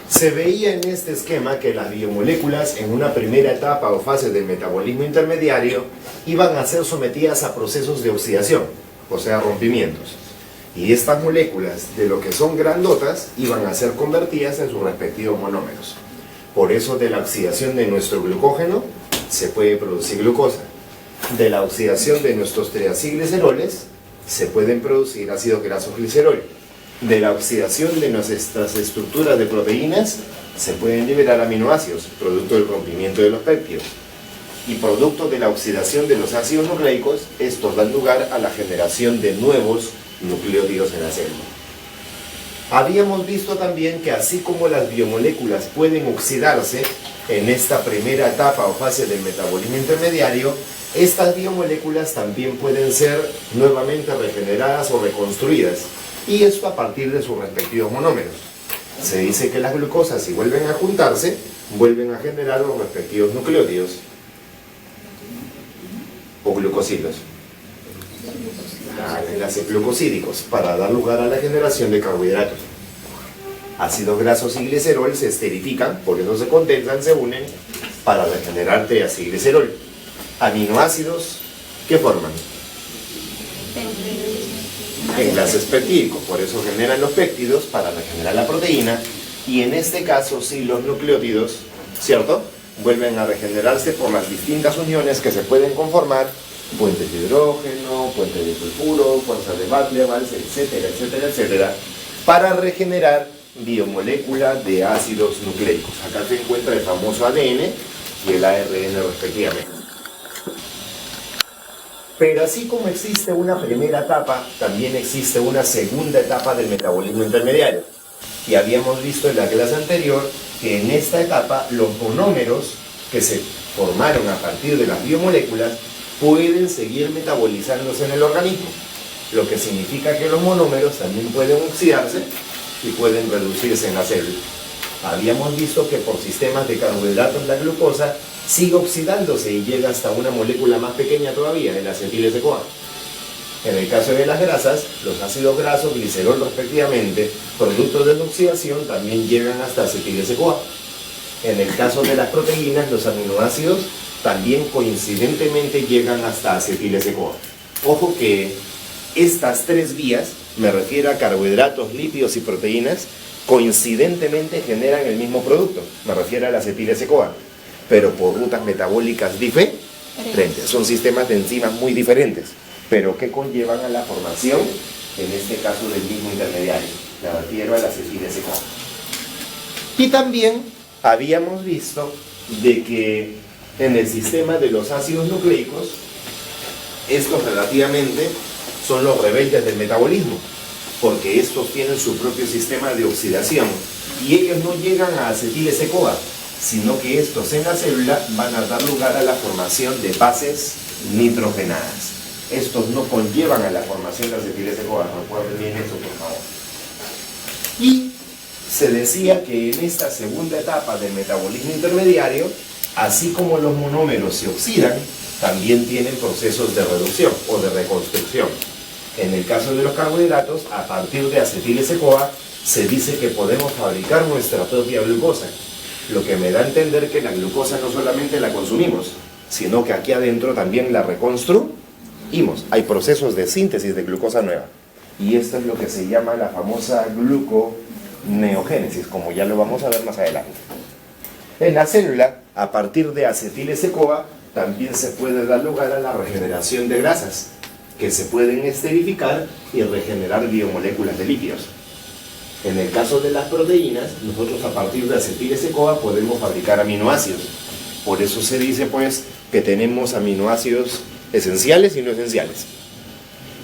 Se veía en este esquema que las biomoléculas en una primera etapa o fase del metabolismo intermediario iban a ser sometidas a procesos de oxidación, o sea, rompimientos. Y estas moléculas, de lo que son grandotas, iban a ser convertidas en sus respectivos monómeros. Por eso de la oxidación de nuestro glucógeno se puede producir glucosa. De la oxidación de nuestros triacilgliceroles se pueden producir ácidos grasos glicerol. De la oxidación de nuestras estructuras de proteínas se pueden liberar aminoácidos, producto del rompimiento de los péptidos. Y producto de la oxidación de los ácidos nucleicos, estos dan lugar a la generación de nuevos nucleótidos en la célula. Habíamos visto también que así como las biomoléculas pueden oxidarse en esta primera etapa o fase del metabolismo intermediario, estas biomoléculas también pueden ser nuevamente regeneradas o reconstruidas, y esto a partir de sus respectivos monómeros. Se dice que las glucosas, si vuelven a juntarse, vuelven a generar los respectivos nucleótidos o glucosilos, enlaces glucosídicos, para dar lugar a la generación de carbohidratos. Ácidos grasos y glicerol se esterifican, por eso se condensan, se unen para regenerar triacilglicerol. Aminoácidos, ¿qué forman? Enlaces peptídicos, por eso generan los péptidos para regenerar la proteína, y en este caso sí los nucleótidos, ¿cierto?, vuelven a regenerarse por las distintas uniones que se pueden conformar, puentes de hidrógeno, puentes de sulfuro, fuerzas de Van der Waals, etcétera, etcétera, etcétera, para regenerar biomolécula de ácidos nucleicos. Acá se encuentra el famoso ADN y el ARN respectivamente. Pero así como existe una primera etapa, también existe una segunda etapa del metabolismo intermediario. Y habíamos visto en la clase anterior que en esta etapa los monómeros que se formaron a partir de las biomoléculas pueden seguir metabolizándose en el organismo, lo que significa que los monómeros también pueden oxidarse y pueden reducirse en la célula. Habíamos visto que por sistemas de carbohidratos la glucosa sigue oxidándose y llega hasta una molécula más pequeña todavía, el acetil-CoA. En el caso de las grasas, los ácidos grasos, glicerol respectivamente, producto de la oxidación, también llegan hasta acetil-CoA. En el caso de las proteínas, los aminoácidos también coincidentemente llegan hasta acetil-CoA. Ojo que estas tres vías, me refiero a carbohidratos, lípidos y proteínas, coincidentemente generan el mismo producto, me refiero al acetil-CoA, pero por rutas metabólicas diferentes. Son sistemas de enzimas muy diferentes, pero que conllevan a la formación, en este caso, del mismo intermediario. Me refiero al acetil-CoA. Y también habíamos visto de que en el sistema de los ácidos nucleicos, estos relativamente son los rebeldes del metabolismo, porque estos tienen su propio sistema de oxidación y ellos no llegan a acetil-CoA, sino que estos en la célula van a dar lugar a la formación de bases nitrogenadas. Estos no conllevan a la formación de acetil-CoA, recuerden bien eso, por favor. Y se decía que en esta segunda etapa del metabolismo intermediario, así como los monómeros se oxidan, también tienen procesos de reducción o de reconstrucción. En el caso de los carbohidratos, a partir de acetil-CoA, se dice que podemos fabricar nuestra propia glucosa, lo que me da a entender que la glucosa no solamente la consumimos, sino que aquí adentro también la reconstruimos. Hay procesos de síntesis de glucosa nueva. Y esto es lo que se llama la famosa gluconeogénesis, como ya lo vamos a ver más adelante. En la célula, a partir de acetil-CoA, también se puede dar lugar a la regeneración de grasas, que se pueden esterificar y regenerar biomoléculas de lípidos. En el caso de las proteínas, nosotros a partir de acetil-CoA podemos fabricar aminoácidos. Por eso se dice pues que tenemos aminoácidos esenciales y no esenciales.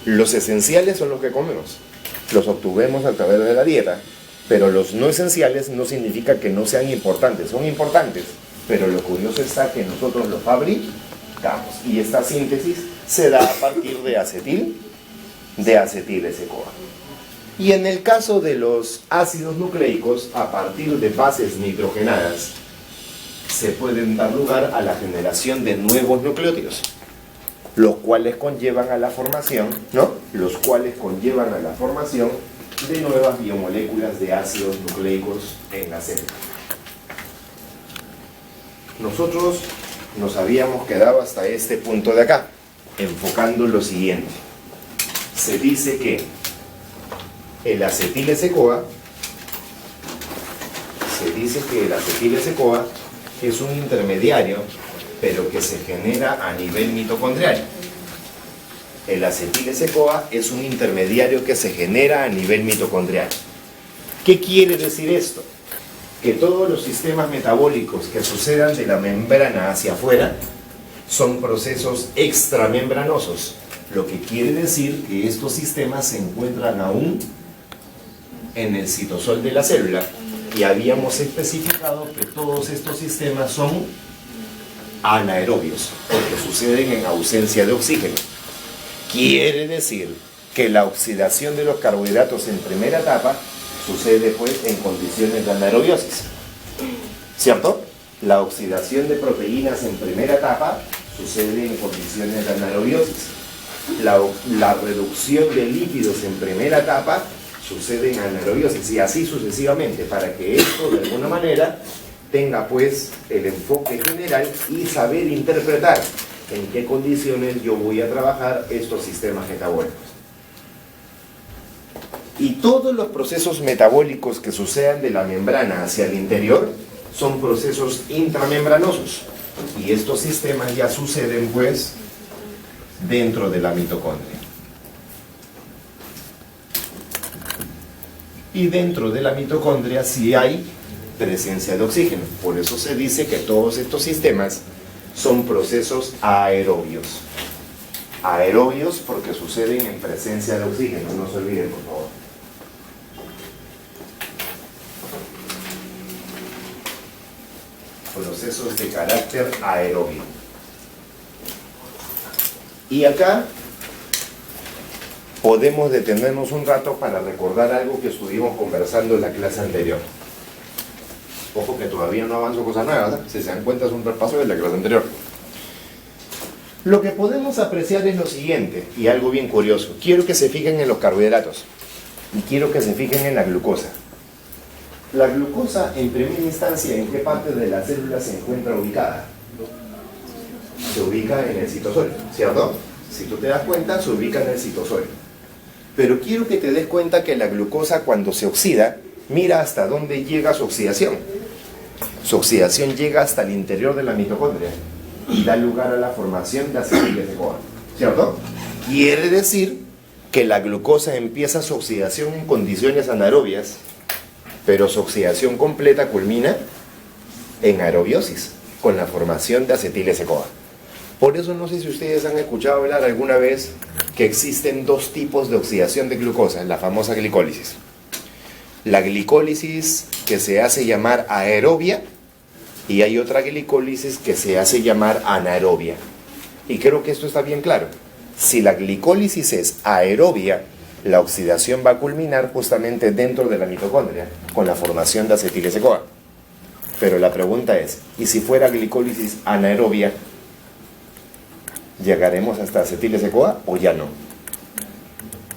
Los esenciales son los que comemos, los obtuvimos a través de la dieta, pero los no esenciales no significa que no sean importantes, son importantes, pero lo curioso está que nosotros los fabricamos y esta síntesis se da a partir de acetil-CoA. Y en el caso de los ácidos nucleicos, a partir de bases nitrogenadas, se pueden dar lugar a la generación de nuevos nucleótidos, los cuales conllevan a la formación, de nuevas biomoléculas de ácidos nucleicos en la célula. Nosotros nos habíamos quedado hasta este punto de acá, enfocando lo siguiente. Se dice que el acetil-S-CoA es un intermediario, pero que se genera a nivel mitocondrial. El acetil-S-CoA es un intermediario que se genera a nivel mitocondrial. ¿Qué quiere decir esto? Que todos los sistemas metabólicos que sucedan de la membrana hacia afuera son procesos extramembranosos, lo que quiere decir que estos sistemas se encuentran aún en el citosol de la célula, y habíamos especificado que todos estos sistemas son anaerobios, porque suceden en ausencia de oxígeno. Quiere decir que la oxidación de los carbohidratos en primera etapa sucede pues en condiciones de anaerobiosis, ¿cierto? La oxidación de proteínas en primera etapa sucede en condiciones de anaerobiosis. La reducción de lípidos en primera etapa sucede en anaerobiosis, y así sucesivamente, para que esto de alguna manera tenga pues el enfoque general y saber interpretar en qué condiciones yo voy a trabajar estos sistemas metabólicos. Y todos los procesos metabólicos que sucedan de la membrana hacia el interior son procesos intramembranosos, y estos sistemas ya suceden pues dentro de la mitocondria. Y dentro de la mitocondria sí hay presencia de oxígeno. Por eso se dice que todos estos sistemas son procesos aerobios. Aerobios porque suceden en presencia de oxígeno, no se olviden, por favor. Procesos de carácter aerobio. Y acá podemos detenernos un rato para recordar algo que estuvimos conversando en la clase anterior. Ojo que todavía no avanzo cosas nuevas, ¿eh? Si se dan cuenta es un repaso de la clase anterior. Lo que podemos apreciar es lo siguiente, y algo bien curioso. Quiero que se fijen en los carbohidratos y quiero que se fijen en la glucosa. La glucosa, en primera instancia, ¿en qué parte de la célula se encuentra ubicada? Se ubica en el citosol, ¿cierto? Si tú te das cuenta, se ubica en el citosol. Pero quiero que te des cuenta que la glucosa, cuando se oxida, mira hasta dónde llega su oxidación. Su oxidación llega hasta el interior de la mitocondria y da lugar a la formación de acetil-S-CoA, ¿cierto? Quiere decir que la glucosa empieza su oxidación en condiciones anaerobias, pero su oxidación completa culmina en aerobiosis, con la formación de acetil-S-CoA. Por eso no sé si ustedes han escuchado hablar alguna vez que existen dos tipos de oxidación de glucosa, la famosa glicólisis. La glicólisis que se hace llamar aerobia, y hay otra glicólisis que se hace llamar anaerobia. Y creo que esto está bien claro. Si la glicólisis es aerobia, la oxidación va a culminar justamente dentro de la mitocondria, con la formación de acetil-S-CoA. Pero la pregunta es, ¿y si fuera glicólisis anaerobia, llegaremos hasta acetil-S-CoA o ya no?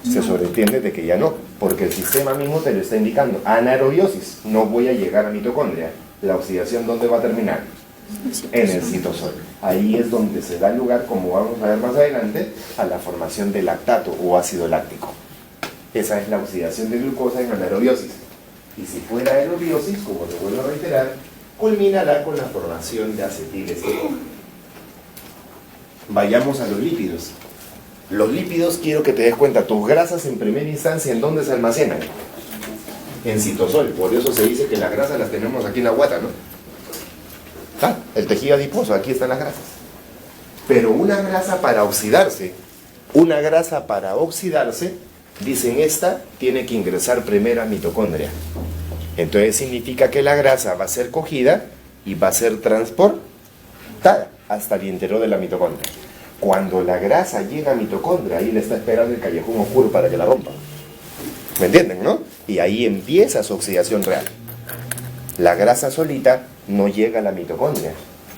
Se sobreentiende de que ya no, porque el sistema mismo te lo está indicando. Anaerobiosis, no voy a llegar a mitocondria. La oxidación, ¿dónde va a terminar? En el citosol. Ahí es donde se da lugar, como vamos a ver más adelante, a la formación de lactato o ácido láctico. Esa es la oxidación de glucosa en anaerobiosis. Y si fuera aerobiosis, como te vuelvo a reiterar, culminará con la formación de acetil-S-CoA. Vayamos a los lípidos. Los lípidos, quiero que te des cuenta, tus grasas en primera instancia, ¿en dónde se almacenan? En citosol. Por eso se dice que las grasas las tenemos aquí en la guata, ¿no? Ah, el tejido adiposo, aquí están las grasas. Pero una grasa para oxidarse, dicen esta tiene que ingresar primero a mitocondria. Entonces significa que la grasa va a ser cogida y va a ser transportada hasta el interior de la mitocondria. Cuando la grasa llega a mitocondria, ahí le está esperando el callejón oscuro para que la rompa. ¿Me entienden, no? Y ahí empieza su oxidación real. La grasa solita no llega a la mitocondria,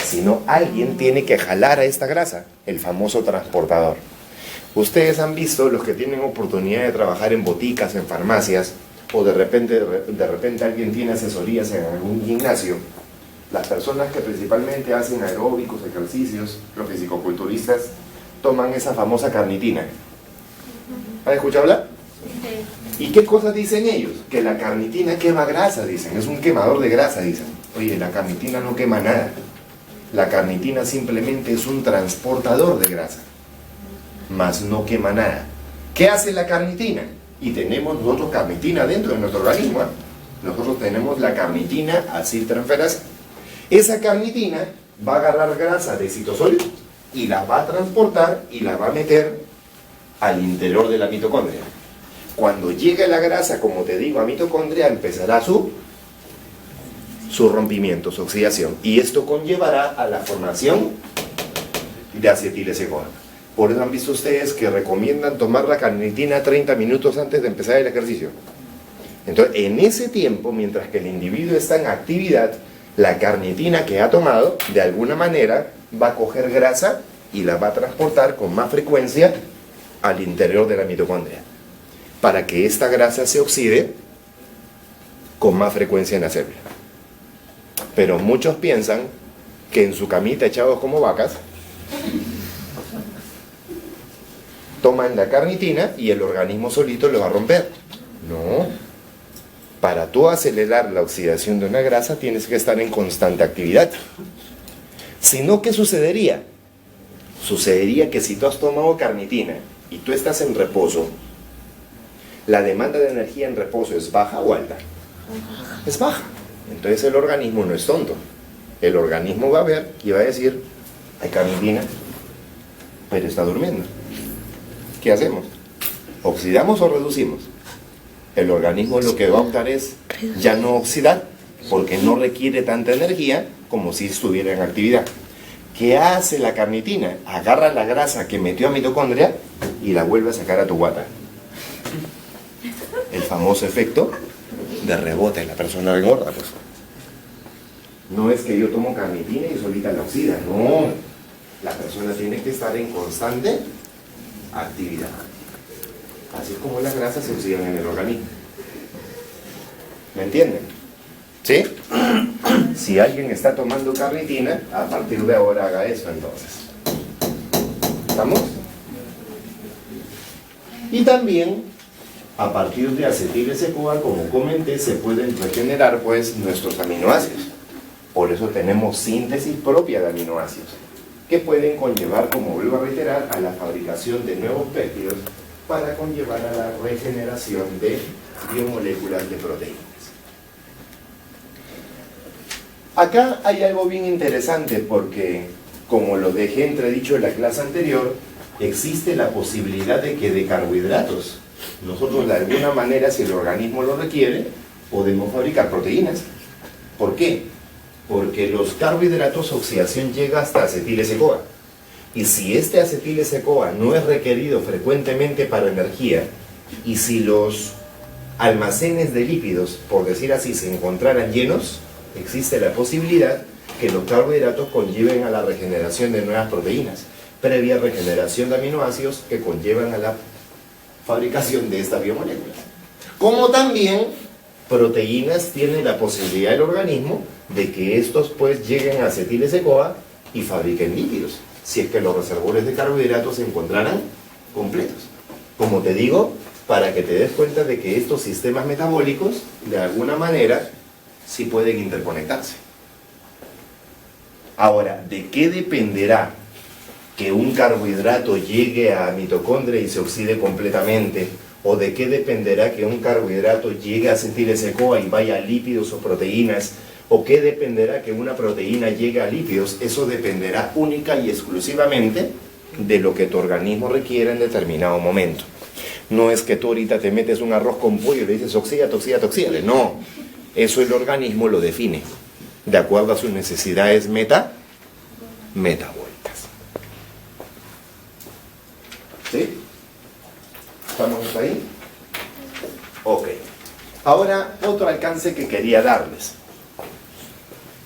sino alguien tiene que jalar a esta grasa, el famoso transportador. Ustedes han visto, los que tienen oportunidad de trabajar en boticas, en farmacias, o de repente alguien tiene asesorías en algún gimnasio, las personas que principalmente hacen aeróbicos, ejercicios, los fisicoculturistas, toman esa famosa carnitina. ¿Han escuchado hablar? Sí. ¿Y qué cosas dicen ellos? Que la carnitina quema grasa, dicen, es un quemador de grasa, dicen. Oye, la carnitina no quema nada. La carnitina simplemente es un transportador de grasa, mas no quema nada. ¿Qué hace la carnitina? Y tenemos nosotros carnitina dentro de nuestro organismo, ¿eh? Nosotros tenemos la carnitina aciltransferasa. Esa carnitina va a agarrar grasa de citosol y la va a transportar y la va a meter al interior de la mitocondria. Cuando llegue la grasa, como te digo, a mitocondria, empezará su rompimiento, su oxidación. Y esto conllevará a la formación de acetil-CoA. Por eso han visto ustedes que recomiendan tomar la carnitina 30 minutos antes de empezar el ejercicio. Entonces, en ese tiempo, mientras que el individuo está en actividad, la carnitina que ha tomado, de alguna manera, va a coger grasa y la va a transportar con más frecuencia al interior de la mitocondria, para que esta grasa se oxide con más frecuencia en la célula. Pero muchos piensan que en su camita echados como vacas, toman la carnitina y el organismo solito lo va a romper. No. Para tú acelerar la oxidación de una grasa tienes que estar en constante actividad. Si no, ¿qué sucedería? Sucedería que si tú has tomado carnitina y tú estás en reposo, ¿la demanda de energía en reposo es baja o alta? Es baja. Entonces el organismo no es tonto. El organismo va a ver y va a decir, hay carnitina, pero está durmiendo. ¿Qué hacemos? ¿Oxidamos o reducimos? El organismo lo que va a optar es ya no oxidar, porque no requiere tanta energía como si estuviera en actividad. ¿Qué hace la carnitina? Agarra la grasa que metió a mitocondria y la vuelve a sacar a tu guata. El famoso efecto de rebote en la persona engorda, pues. No es que yo tomo carnitina y solita la oxida, no. La persona tiene que estar en constante actividad. Así es como las grasas se oxidan en el organismo. ¿Me entienden? ¿Sí? Si alguien está tomando carnitina, a partir de ahora haga eso entonces. ¿Estamos? Y también, a partir de acetil-CoA, como comenté, se pueden regenerar pues nuestros aminoácidos. Por eso tenemos síntesis propia de aminoácidos, que pueden conllevar, como vuelvo a reiterar, a la fabricación de nuevos péptidos para conllevar a la regeneración de biomoléculas de proteínas. Acá hay algo bien interesante porque, como lo dejé entredicho en la clase anterior, existe la posibilidad de que de carbohidratos, nosotros de alguna manera, si el organismo lo requiere, podemos fabricar proteínas. ¿Por qué? Porque los carbohidratos, su oxidación llega hasta acetil-CoA. Y si este acetil-CoA no es requerido frecuentemente para energía, y si los almacenes de lípidos, por decir así, se encontraran llenos, existe la posibilidad que los carbohidratos conlleven a la regeneración de nuevas proteínas, previa regeneración de aminoácidos que conllevan a la fabricación de estas biomoléculas. Como también proteínas tienen la posibilidad del organismo de que estos pues lleguen a acetil-CoA y fabriquen lípidos, si es que los reservorios de carbohidratos se encontraran completos. Como te digo, para que te des cuenta de que estos sistemas metabólicos, de alguna manera, sí pueden interconectarse. Ahora, ¿de qué dependerá que un carbohidrato llegue a mitocondria y se oxide completamente? ¿O de qué dependerá que un carbohidrato llegue a acetil-CoA y vaya a lípidos o proteínas? ¿O qué dependerá que una proteína llegue a lípidos? Eso dependerá única y exclusivamente de lo que tu organismo requiera en determinado momento. No es que tú ahorita te metes un arroz con pollo y le dices oxídate, oxídate, oxídate. No, eso el organismo lo define de acuerdo a sus necesidades metabólicas. ¿Sí? ¿Estamos hasta ahí? Ok. Ahora, otro alcance que quería darles.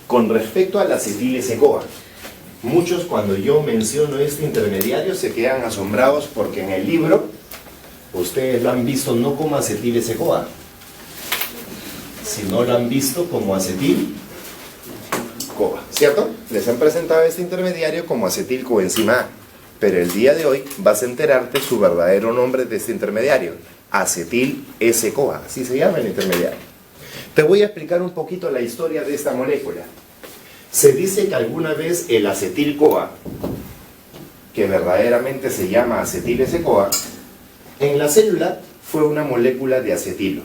Con respecto al acetil-CoA, Muchos cuando yo menciono este intermediario se quedan asombrados porque en el libro ustedes lo han visto no como acetil-S-CoA, sino lo han visto como acetil-CoA, ¿cierto? Les han presentado este intermediario como acetil-coenzima A, pero el día de hoy vas a enterarte su verdadero nombre de este intermediario, acetil-S-CoA, así se llama el intermediario. Te voy a explicar un poquito la historia de esta molécula. Se dice que alguna vez el acetil-CoA, que verdaderamente se llama acetil-S-CoA, en la célula fue una molécula de acetilo.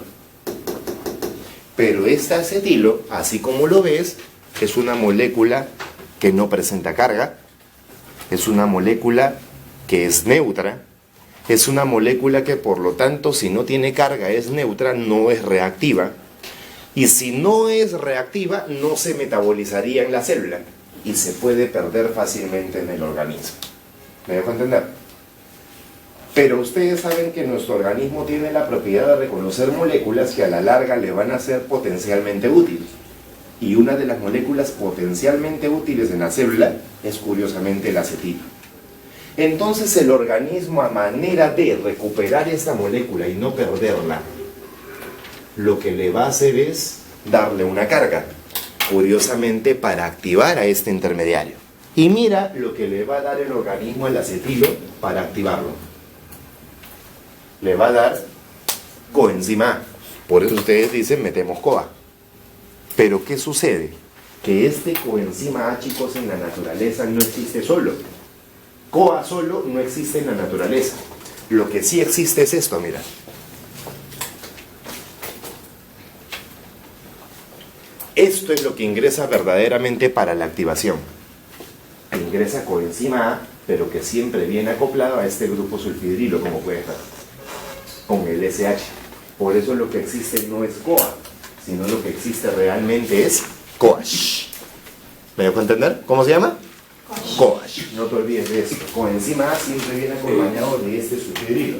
Pero este acetilo, así como lo ves, es una molécula que no presenta carga, es una molécula que es neutra, es una molécula que por lo tanto si no tiene carga es neutra, no es reactiva. Y si no es reactiva, no se metabolizaría en la célula y se puede perder fácilmente en el organismo. ¿Me dejo entender? Pero ustedes saben que nuestro organismo tiene la propiedad de reconocer moléculas que a la larga le van a ser potencialmente útiles. Y una de las moléculas potencialmente útiles en la célula es curiosamente el acetilo. Entonces el organismo, a manera de recuperar esta molécula y no perderla, lo que le va a hacer es darle una carga, curiosamente para activar a este intermediario. Y mira lo que le va a dar el organismo al acetilo para activarlo. Le va a dar coenzima A. Por eso ustedes dicen metemos CoA. Pero ¿qué sucede? Que este coenzima A, chicos, en la naturaleza no existe solo. CoA solo no existe en la naturaleza. Lo que sí existe es esto, mira. Esto es lo que ingresa verdaderamente para la activación. Ingresa coenzima A, pero que siempre viene acoplado a este grupo sulfidrilo, como puedes ver, con el SH. Por eso lo que existe no es CoA, sino lo que existe realmente es CoAsh. ¿Me dejo entender? ¿Cómo se llama? CoAsh. No te olvides de esto. Coenzima A siempre viene acompañado de este sulfidrilo.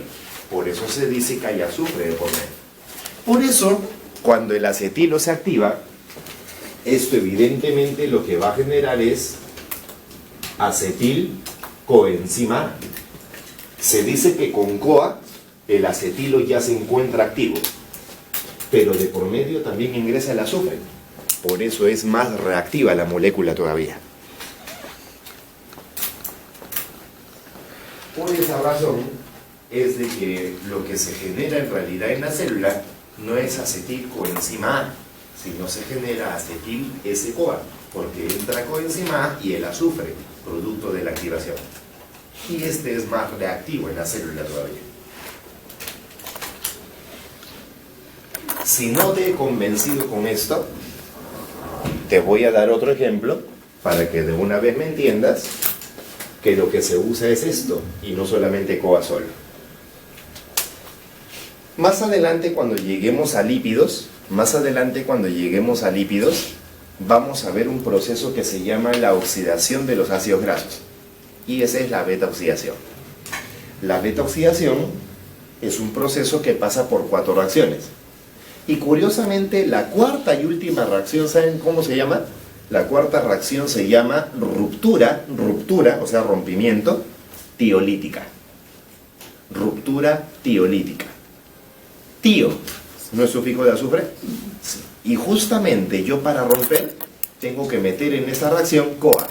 Por eso se dice que hay azufre de por medio. Por eso, cuando el acetilo se activa, esto evidentemente lo que va a generar es acetil-coenzima A. Se dice que con CoA el acetilo ya se encuentra activo, pero de por medio también ingresa el azufre. Por eso es más reactiva la molécula todavía. Por esa razón es de que lo que se genera en realidad en la célula no es acetil-coenzima A, sino se genera acetil-S-CoA, porque entra coenzima A y el azufre, producto de la activación. Y este es más reactivo en la célula todavía. Si no te he convencido con esto, te voy a dar otro ejemplo para que de una vez me entiendas que lo que se usa es esto y no solamente CoA solo. Más adelante cuando lleguemos a lípidos, vamos a ver un proceso que se llama la oxidación de los ácidos grasos. Y esa es la beta-oxidación. La beta-oxidación es un proceso que pasa por 4 reacciones. Y curiosamente, la cuarta y última reacción, ¿saben cómo se llama? La cuarta reacción se llama ruptura, o sea, rompimiento, tiolítica. Ruptura tiolítica. Tío, ¿no es sufijo de azufre? Sí. Y justamente yo para romper, tengo que meter en esa reacción CoA.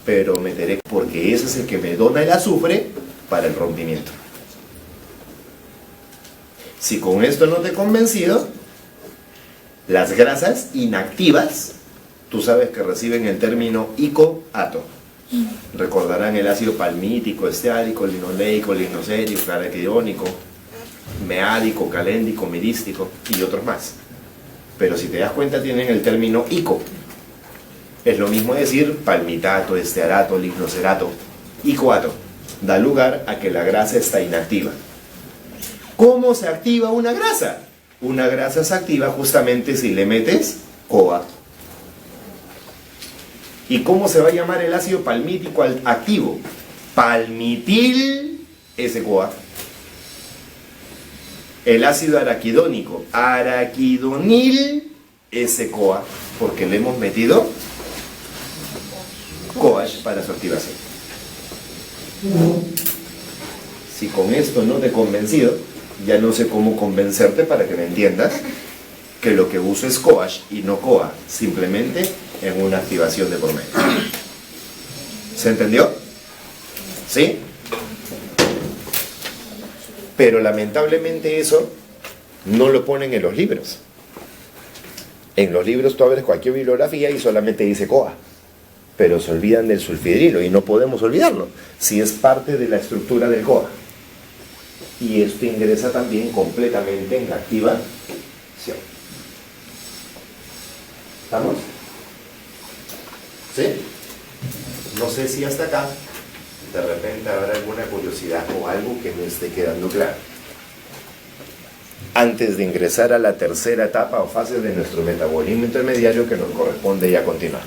Pero meteré porque ese es el que me dona el azufre para el rompimiento. Si con esto no te he convencido, las grasas inactivas, tú sabes que reciben el término icoato. Recordarán el ácido palmítico, esteárico, linoleico, lignocérico, araquidónico, meádico, caléndico, mirístico y otros más. Pero si te das cuenta tienen el término ico. Es lo mismo decir palmitato, estearato, lignocerato, icoato. Da lugar a que la grasa está inactiva. ¿Cómo se activa una grasa? Una grasa se activa justamente si le metes CoA. ¿Y cómo se va a llamar el ácido palmítico activo? Palmitil S-CoA. El ácido araquidónico, araquidonil ese CoA porque le hemos metido CoASH para su activación. Si con esto no te he convencido, ya no sé cómo convencerte para que me entiendas que lo que uso es CoASH y no CoA, simplemente en una activación de por medio. ¿Se entendió? ¿Sí? Pero lamentablemente eso no lo ponen en los libros. En los libros tú abres cualquier bibliografía y solamente dice CoA, pero se olvidan del sulfidrilo y no podemos olvidarlo si es parte de la estructura del CoA. Y esto ingresa también completamente en la activación. ¿Estamos? ¿Sí? No sé si hasta acá de repente habrá alguna curiosidad o algo que no esté quedando claro. Antes de ingresar a la tercera etapa o fase de nuestro metabolismo intermediario que nos corresponde ya continuar.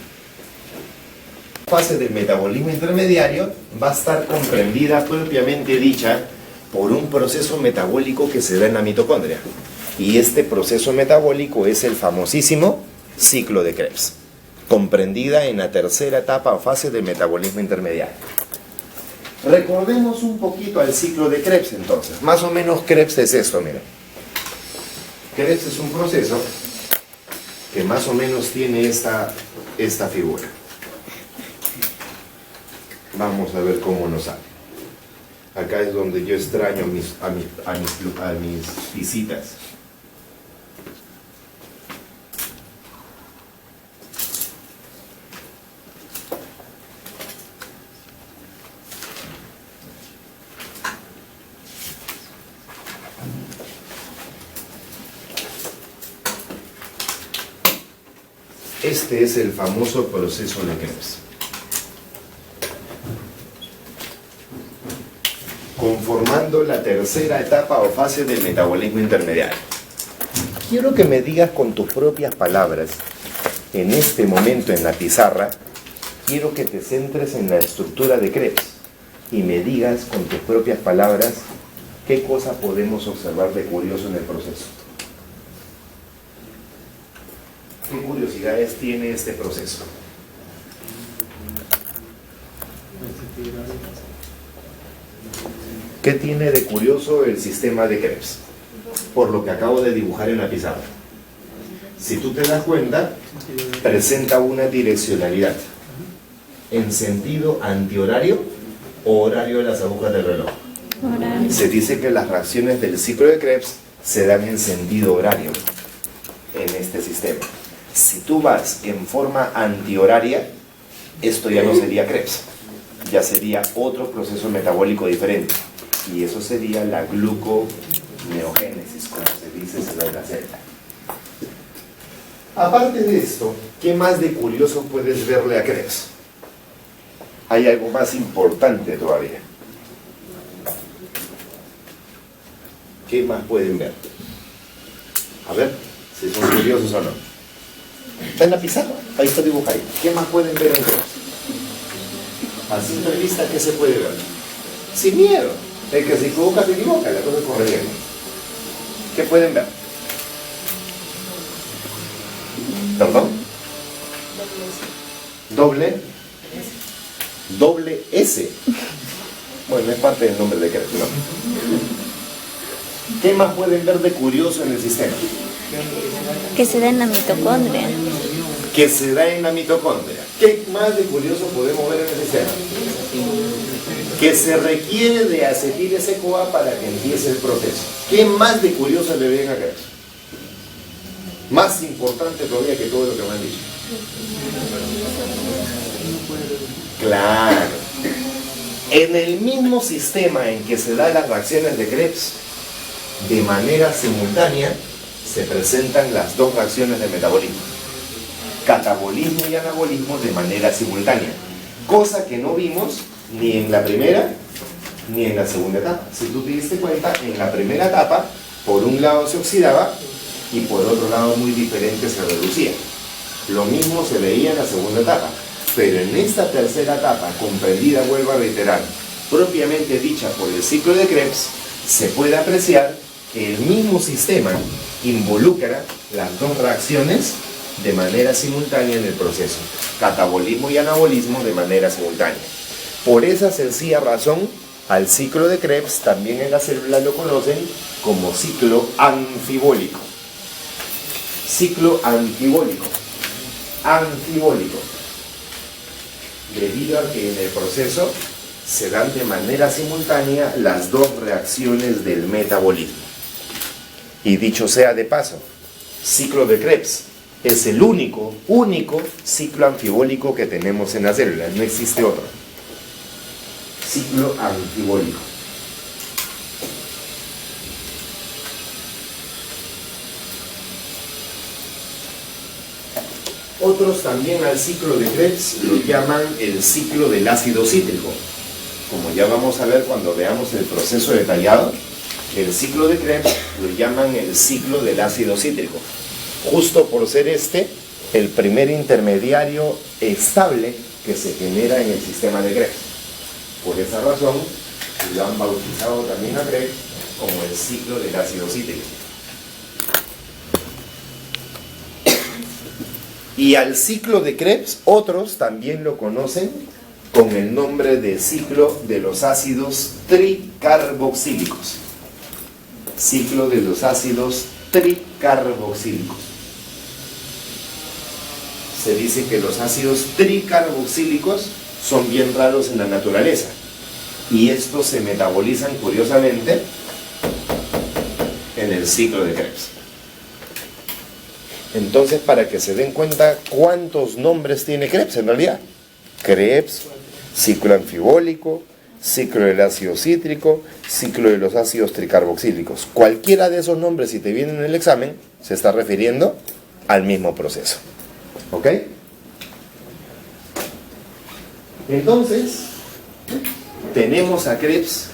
La fase del metabolismo intermediario va a estar comprendida propiamente dicha por un proceso metabólico que se da en la mitocondria. Y este proceso metabólico es el famosísimo ciclo de Krebs, comprendida en la tercera etapa o fase del metabolismo intermediario. Recordemos un poquito al ciclo de Krebs entonces. Más o menos Krebs es esto, miren. Krebs es un proceso que más o menos tiene esta figura. Vamos a ver cómo nos sale. Acá es donde yo extraño a mis visitas. Este es el famoso proceso de Krebs. Conformando la tercera etapa o fase del metabolismo intermediario. Quiero que me digas con tus propias palabras, en este momento en la pizarra, quiero que te centres en la estructura de Krebs y me digas con tus propias palabras qué cosa podemos observar de curioso en el proceso. ¿Qué curiosidades tiene este proceso? ¿Qué tiene de curioso el sistema de Krebs? Por lo que acabo de dibujar en la pizarra. Si tú te das cuenta, presenta una direccionalidad en sentido antihorario o horario de las agujas del reloj. Se dice que las reacciones del ciclo de Krebs se dan en sentido horario en este sistema. Si tú vas en forma antihoraria, esto ya no sería Krebs, ya sería otro proceso metabólico diferente. Y eso sería la gluconeogénesis, como se dice, se da en la celda. Aparte de esto, ¿qué más de curioso puedes verle a Krebs? Hay algo más importante todavía. ¿Qué más pueden ver? A ver, si son curiosos o no. Está en la pizarra, ahí está dibujado. ¿Qué más pueden ver en Krebs? A simple vista, ¿qué se puede ver? Sin miedo. El que se equivoca, la cosa es correr bien. ¿Qué pueden ver? ¿Perdón? Doble S. Bueno, es parte del nombre de Krebs, ¿no? ¿Qué más pueden ver de curioso en el sistema? Que se da en la mitocondria. Que se da en la mitocondria. ¿Qué más de curioso podemos ver en el sistema? Que se requiere de acetil SCoA para que empiece el proceso. ¿Qué más de curioso le ven a Krebs? Más importante todavía que todo lo que me han dicho. Claro. En el mismo sistema en que se dan las reacciones de Krebs, de manera simultánea, se presentan las dos reacciones de metabolismo. Catabolismo y anabolismo de manera simultánea. Cosa que no vimos ni en la primera ni en la segunda etapa. Si tú te diste cuenta, en la primera etapa, por un lado se oxidaba y por otro lado muy diferente se reducía. Lo mismo se veía en la segunda etapa. Pero en esta tercera etapa, comprendida, vuelvo a reiterar, propiamente dicha por el ciclo de Krebs, se puede apreciar que el mismo sistema involucra las dos reacciones de manera simultánea en el proceso, catabolismo y anabolismo de manera simultánea. Por esa sencilla razón, al ciclo de Krebs también en la célula lo conocen como ciclo anfibólico. Ciclo anfibólico. Anfibólico. Debido a que en el proceso se dan de manera simultánea las dos reacciones del metabolismo. Y dicho sea de paso, ciclo de Krebs es el único ciclo anfibólico que tenemos en la célula, no existe otro. Ciclo anfibólico. Otros también al ciclo de Krebs lo llaman el ciclo del ácido cítrico. Como ya vamos a ver cuando veamos el proceso detallado, el ciclo de Krebs lo llaman el ciclo del ácido cítrico, justo por ser este el primer intermediario estable que se genera en el sistema de Krebs. Por esa razón, lo han bautizado también a Krebs como el ciclo del ácido cítrico. Y al ciclo de Krebs, otros también lo conocen con el nombre de ciclo de los ácidos tricarboxílicos. Ciclo de los ácidos tricarboxílicos. Se dice que los ácidos tricarboxílicos son bien raros en la naturaleza y estos se metabolizan curiosamente en el ciclo de Krebs. Entonces, para que se den cuenta cuántos nombres tiene Krebs en realidad: Krebs, ciclo anfibólico, ciclo del ácido cítrico, ciclo de los ácidos tricarboxílicos. Cualquiera de esos nombres, si te vienen en el examen, se está refiriendo al mismo proceso. ¿Ok? Entonces, tenemos a Krebs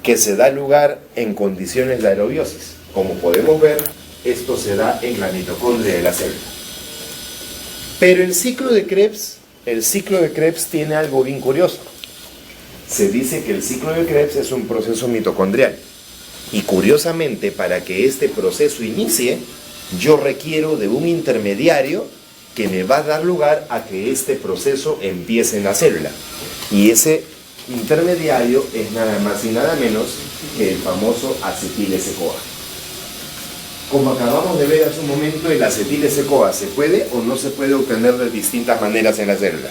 que se da lugar en condiciones de aerobiosis. Como podemos ver, esto se da en la mitocondria de la célula. Pero el ciclo de Krebs tiene algo bien curioso. Se dice que el ciclo de Krebs es un proceso mitocondrial. Y curiosamente, para que este proceso inicie, yo requiero de un intermediario que me va a dar lugar a que este proceso empiece en la célula. Y ese intermediario es nada más y nada menos que el famoso acetil-CoA. Como acabamos de ver hace un momento, el acetil-CoA ¿se puede o no se puede obtener de distintas maneras en la célula?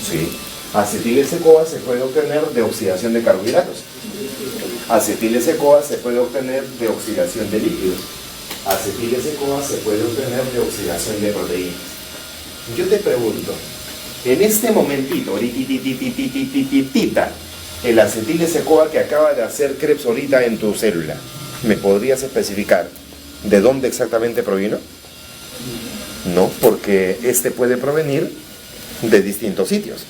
Sí. Acetil-CoA se puede obtener de oxidación de carbohidratos. Acetil-CoA se puede obtener de oxidación de lípidos. Acetil-CoA se puede obtener de oxidación de proteínas. Yo te pregunto, en este momentito, el acetil-CoA que acaba de hacer Krebs ahorita en tu célula, ¿me podrías especificar de dónde exactamente provino? No, porque este puede provenir de distintos sitios,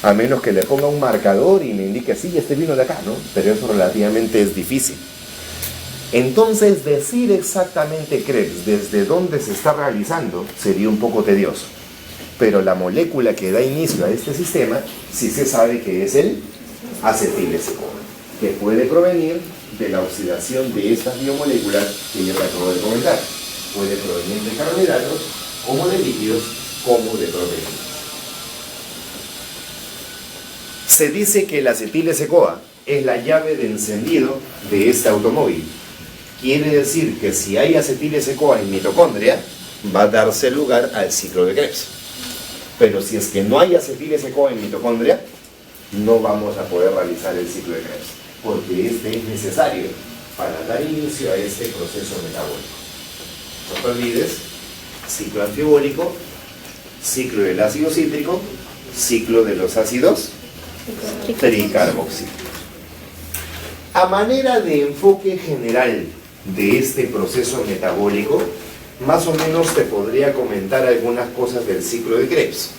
a menos que le ponga un marcador y me indique, sí, este vino de acá, ¿no? Pero eso relativamente es difícil. Entonces, decir exactamente Krebs desde dónde se está realizando sería un poco tedioso. Pero la molécula que da inicio a este sistema sí se sabe que es el acetil-CoA, que puede provenir de la oxidación de estas biomoléculas que yo te acabo de comentar. Puede provenir de carbohidratos, como de lípidos, como de proteínas. Se dice que el acetil-CoA es la llave de encendido de este automóvil. Quiere decir que si hay acetil-CoA en mitocondria, va a darse lugar al ciclo de Krebs. Pero si es que no hay acetil-CoA en mitocondria, no vamos a poder realizar el ciclo de Krebs, porque este es necesario para dar inicio a este proceso metabólico. No te olvides, ciclo anfibólico, ciclo del ácido cítrico, ciclo de los ácidos tricarboxílicos. A manera de enfoque general de este proceso metabólico, más o menos te podría comentar algunas cosas del ciclo de Krebs.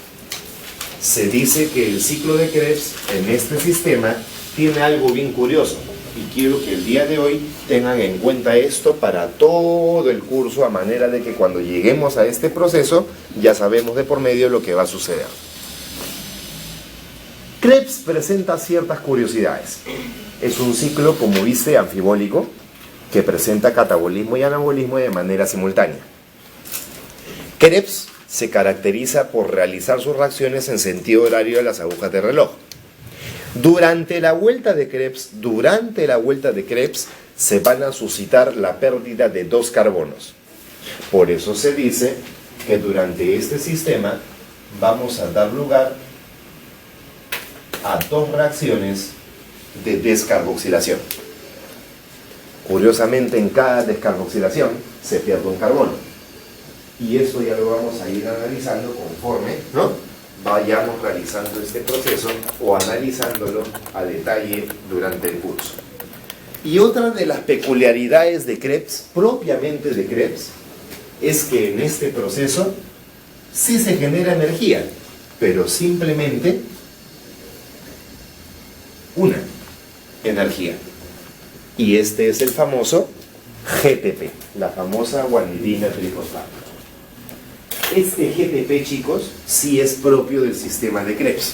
Se dice que el ciclo de Krebs en este sistema tiene algo bien curioso, y quiero que el día de hoy tengan en cuenta esto para todo el curso, a manera de que cuando lleguemos a este proceso ya sabemos de por medio lo que va a suceder. Krebs presenta ciertas curiosidades. Es un ciclo, como viste, anfibólico, que presenta catabolismo y anabolismo de manera simultánea. Krebs se caracteriza por realizar sus reacciones en sentido horario de las agujas de reloj. Durante la vuelta de Krebs, se van a suscitar la pérdida de 2 carbonos. Por eso se dice que durante este sistema vamos a dar lugar a 2 reacciones de descarboxilación. Curiosamente, en cada descarboxilación se pierde un carbono. Y eso ya lo vamos a ir analizando conforme, ¿no?, vayamos realizando este proceso o analizándolo a detalle durante el curso. Y otra de las peculiaridades de Krebs, propiamente de Krebs, es que en este proceso sí se genera energía, pero simplemente una energía. Y este es el famoso GTP, la famosa guanidina trifosfato. Este GTP, chicos, sí es propio del sistema de Krebs.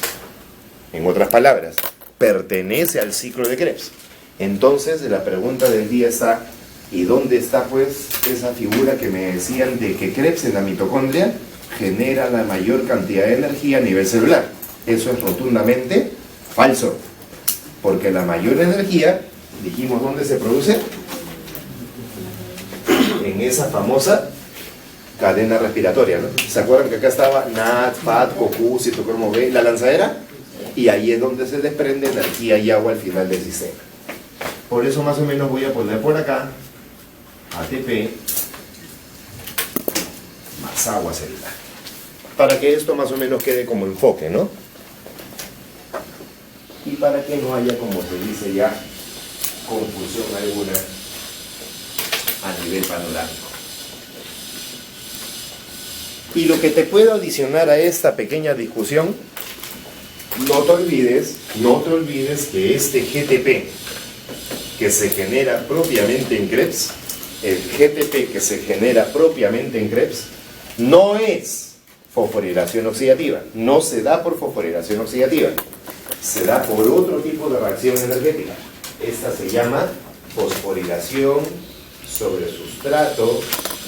En otras palabras, pertenece al ciclo de Krebs. Entonces, la pregunta del día está, ¿y dónde está pues esa figura que me decían de que Krebs en la mitocondria genera la mayor cantidad de energía a nivel celular? Eso es rotundamente falso, porque la mayor energía, dijimos, ¿dónde se produce? En esa famosa cadena respiratoria, ¿no? ¿Se acuerdan que acá estaba NAD, FAT, CoQ, citocromo B, la lanzadera? Y ahí es donde se desprende energía y agua al final del sistema. Por eso más o menos voy a poner por acá ATP más agua celular, para que esto más o menos quede como enfoque, ¿no? Y para que no haya, como se dice ya, confusión alguna a nivel panorámico. Y lo que te puedo adicionar a esta pequeña discusión, no te olvides que este GTP que se genera propiamente en Krebs, el GTP que se genera propiamente en Krebs, no es fosforilación oxidativa, no se da por fosforilación oxidativa, se da por otro tipo de reacción energética. Esta se llama fosforilación sobre sustrato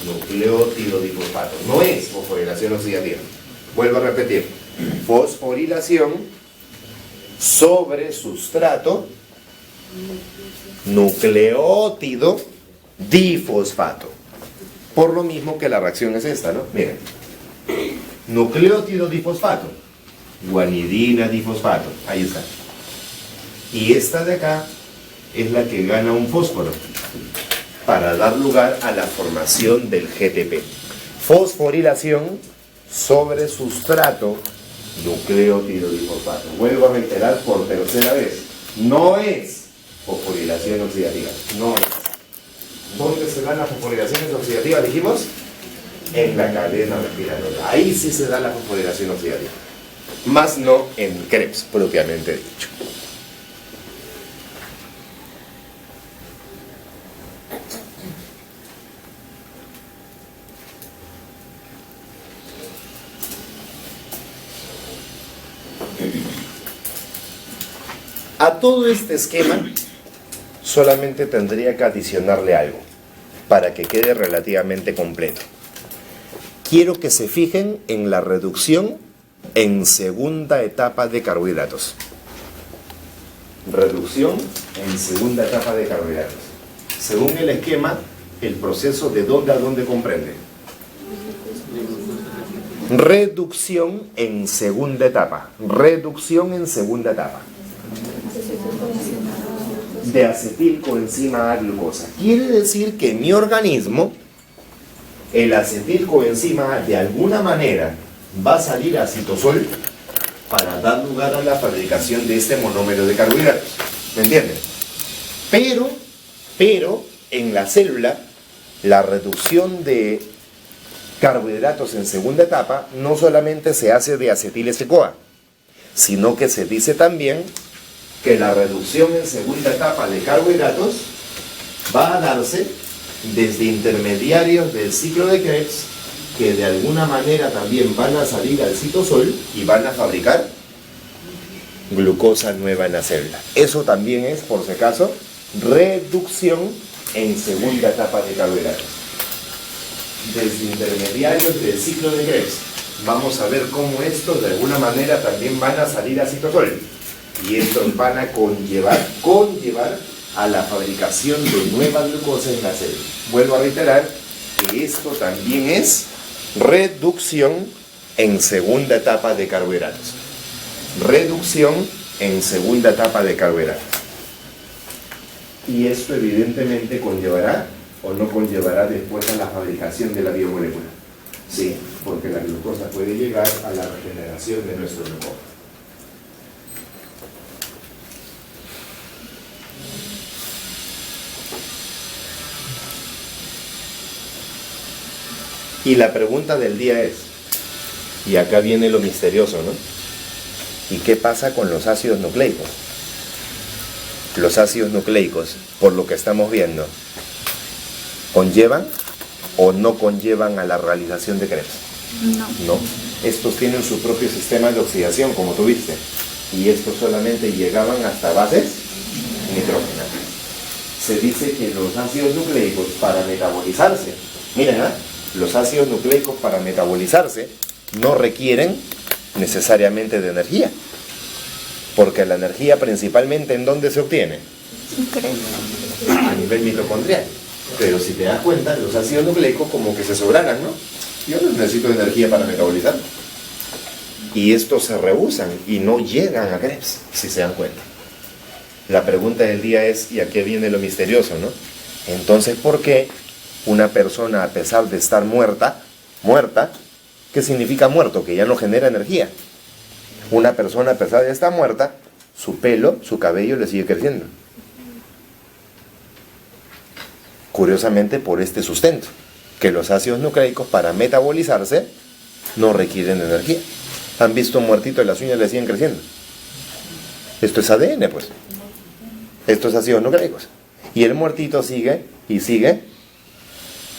nucleótido difosfato. No es fosforilación oxidativa. Vuelvo a repetir. Fosforilación sobre sustrato nucleótido difosfato. Por lo mismo que la reacción es esta, ¿no? Miren. Nucleótido difosfato. Guanidina difosfato. Ahí está. Y esta de acá es la que gana un fósforo para dar lugar a la formación del GTP. Fosforilación sobre sustrato nucleótido difosfato. Vuelvo a reiterar por tercera vez. No es fosforilación oxidativa. No es. ¿Dónde se dan las fosforilaciones oxidativas, dijimos? En la cadena respiratoria. Ahí sí se da la fosforilación oxidativa. Más no en Krebs, propiamente dicho. A todo este esquema solamente tendría que adicionarle algo para que quede relativamente completo. Quiero que se fijen en la reducción en segunda etapa de carbohidratos. Reducción en segunda etapa de carbohidratos. Según el esquema, el proceso de dónde a dónde comprende. Reducción en segunda etapa. Reducción en segunda etapa. De acetilcoenzima A glucosa. Quiere decir que en mi organismo el acetilcoenzima A de alguna manera va a salir a citosol para dar lugar a la fabricación de este monómero de carbohidratos. ¿Me entienden? Pero en la célula la reducción de carbohidratos en segunda etapa no solamente se hace de acetil-CoA, sino que se dice también que la reducción en segunda etapa de carbohidratos va a darse desde intermediarios del ciclo de Krebs que de alguna manera también van a salir al citosol y van a fabricar glucosa nueva en la célula. Eso también es, por si acaso, reducción en segunda etapa de carbohidratos. Desde intermediarios del ciclo de Krebs, vamos a ver cómo estos de alguna manera también van a salir a citosol. Y estos van a conllevar a la fabricación de nueva glucosa en la célula. Vuelvo a reiterar que esto también es reducción en segunda etapa de carbohidratos. Reducción en segunda etapa de carbohidratos. Y esto evidentemente conllevará o no conllevará después a la fabricación de la biomolécula. Sí, porque la glucosa puede llegar a la regeneración de nuestro glucógeno. Y la pregunta del día es, y acá viene lo misterioso, ¿no? ¿Y qué pasa con los ácidos nucleicos? Los ácidos nucleicos, por lo que estamos viendo, ¿conllevan o no conllevan a la realización de Krebs? No. Estos tienen su propio sistema de oxidación, como tú viste, y estos solamente llegaban hasta bases nitrógenas. Se dice que los ácidos nucleicos para metabolizarse, miren, los ácidos nucleicos para metabolizarse no requieren necesariamente de energía, porque la energía principalmente ¿en dónde se obtiene? A nivel mitocondrial. Pero si te das cuenta, los ácidos nucleicos como que se sobraran, ¿no? Yo no necesito energía para metabolizar. Y estos se rehusan y no llegan a Krebs, si se dan cuenta. La pregunta del día es, y aquí viene lo misterioso, ¿no? Entonces, ¿por qué una persona, a pesar de estar muerta, ¿qué significa muerto? Que ya no genera energía. Una persona, a pesar de estar muerta, su pelo, su cabello le sigue creciendo. Curiosamente por este sustento, que los ácidos nucleicos para metabolizarse no requieren energía. ¿Han visto un muertito y las uñas le siguen creciendo? Esto es ADN, pues. Estos ácidos nucleicos. Y el muertito sigue y sigue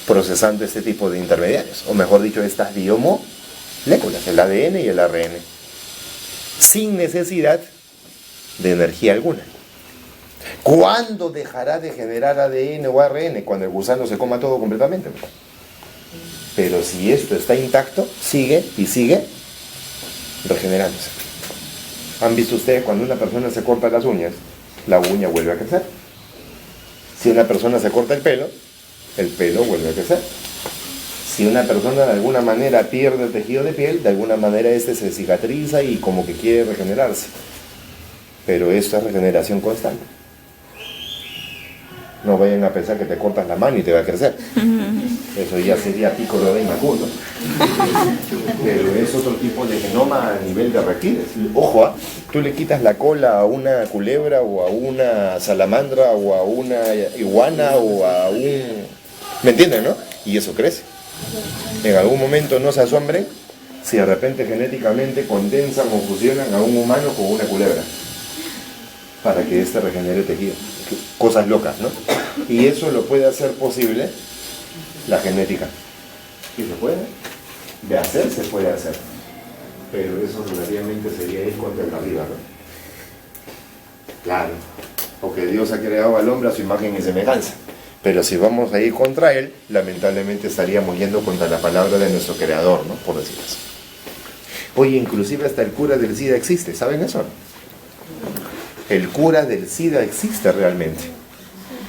procesando este tipo de intermediarios, o mejor dicho, estas biomoléculas, el ADN y el ARN, sin necesidad de energía alguna. ¿Cuándo dejará de generar ADN o ARN? Cuando el gusano se coma todo completamente. Pero si esto está intacto, sigue y sigue regenerándose. ¿Han visto ustedes cuando una persona se corta las uñas, la uña vuelve a crecer? Si una persona se corta el pelo vuelve a crecer. Si una persona de alguna manera pierde el tejido de piel, de alguna manera este se cicatriza y como que quiere regenerarse. Pero esto es regeneración constante. No vayan a pensar que te cortas la mano y te va a crecer. Eso ya sería Piccolo de Macundo. Pero es otro tipo de genoma a nivel de reptiles. Ojo, tú le quitas la cola a una culebra o a una salamandra o a una iguana o a un... ¿Me entienden, no? Y eso crece. En algún momento no se asombren si de repente genéticamente condensan o fusionan a un humano con una culebra para que éste regenere tejido. Cosas locas, ¿no? Y eso lo puede hacer posible la genética. ¿Y se puede? De hacer se puede hacer. Pero eso relativamente sería ir contra el arriba, ¿no? Claro. Porque Dios ha creado al hombre a su imagen y semejanza. Pero si vamos a ir contra él, lamentablemente estaríamos yendo contra la palabra de nuestro creador, ¿no? Por decir así. Oye, inclusive hasta el cura del SIDA existe, ¿saben eso? El cura del SIDA existe realmente.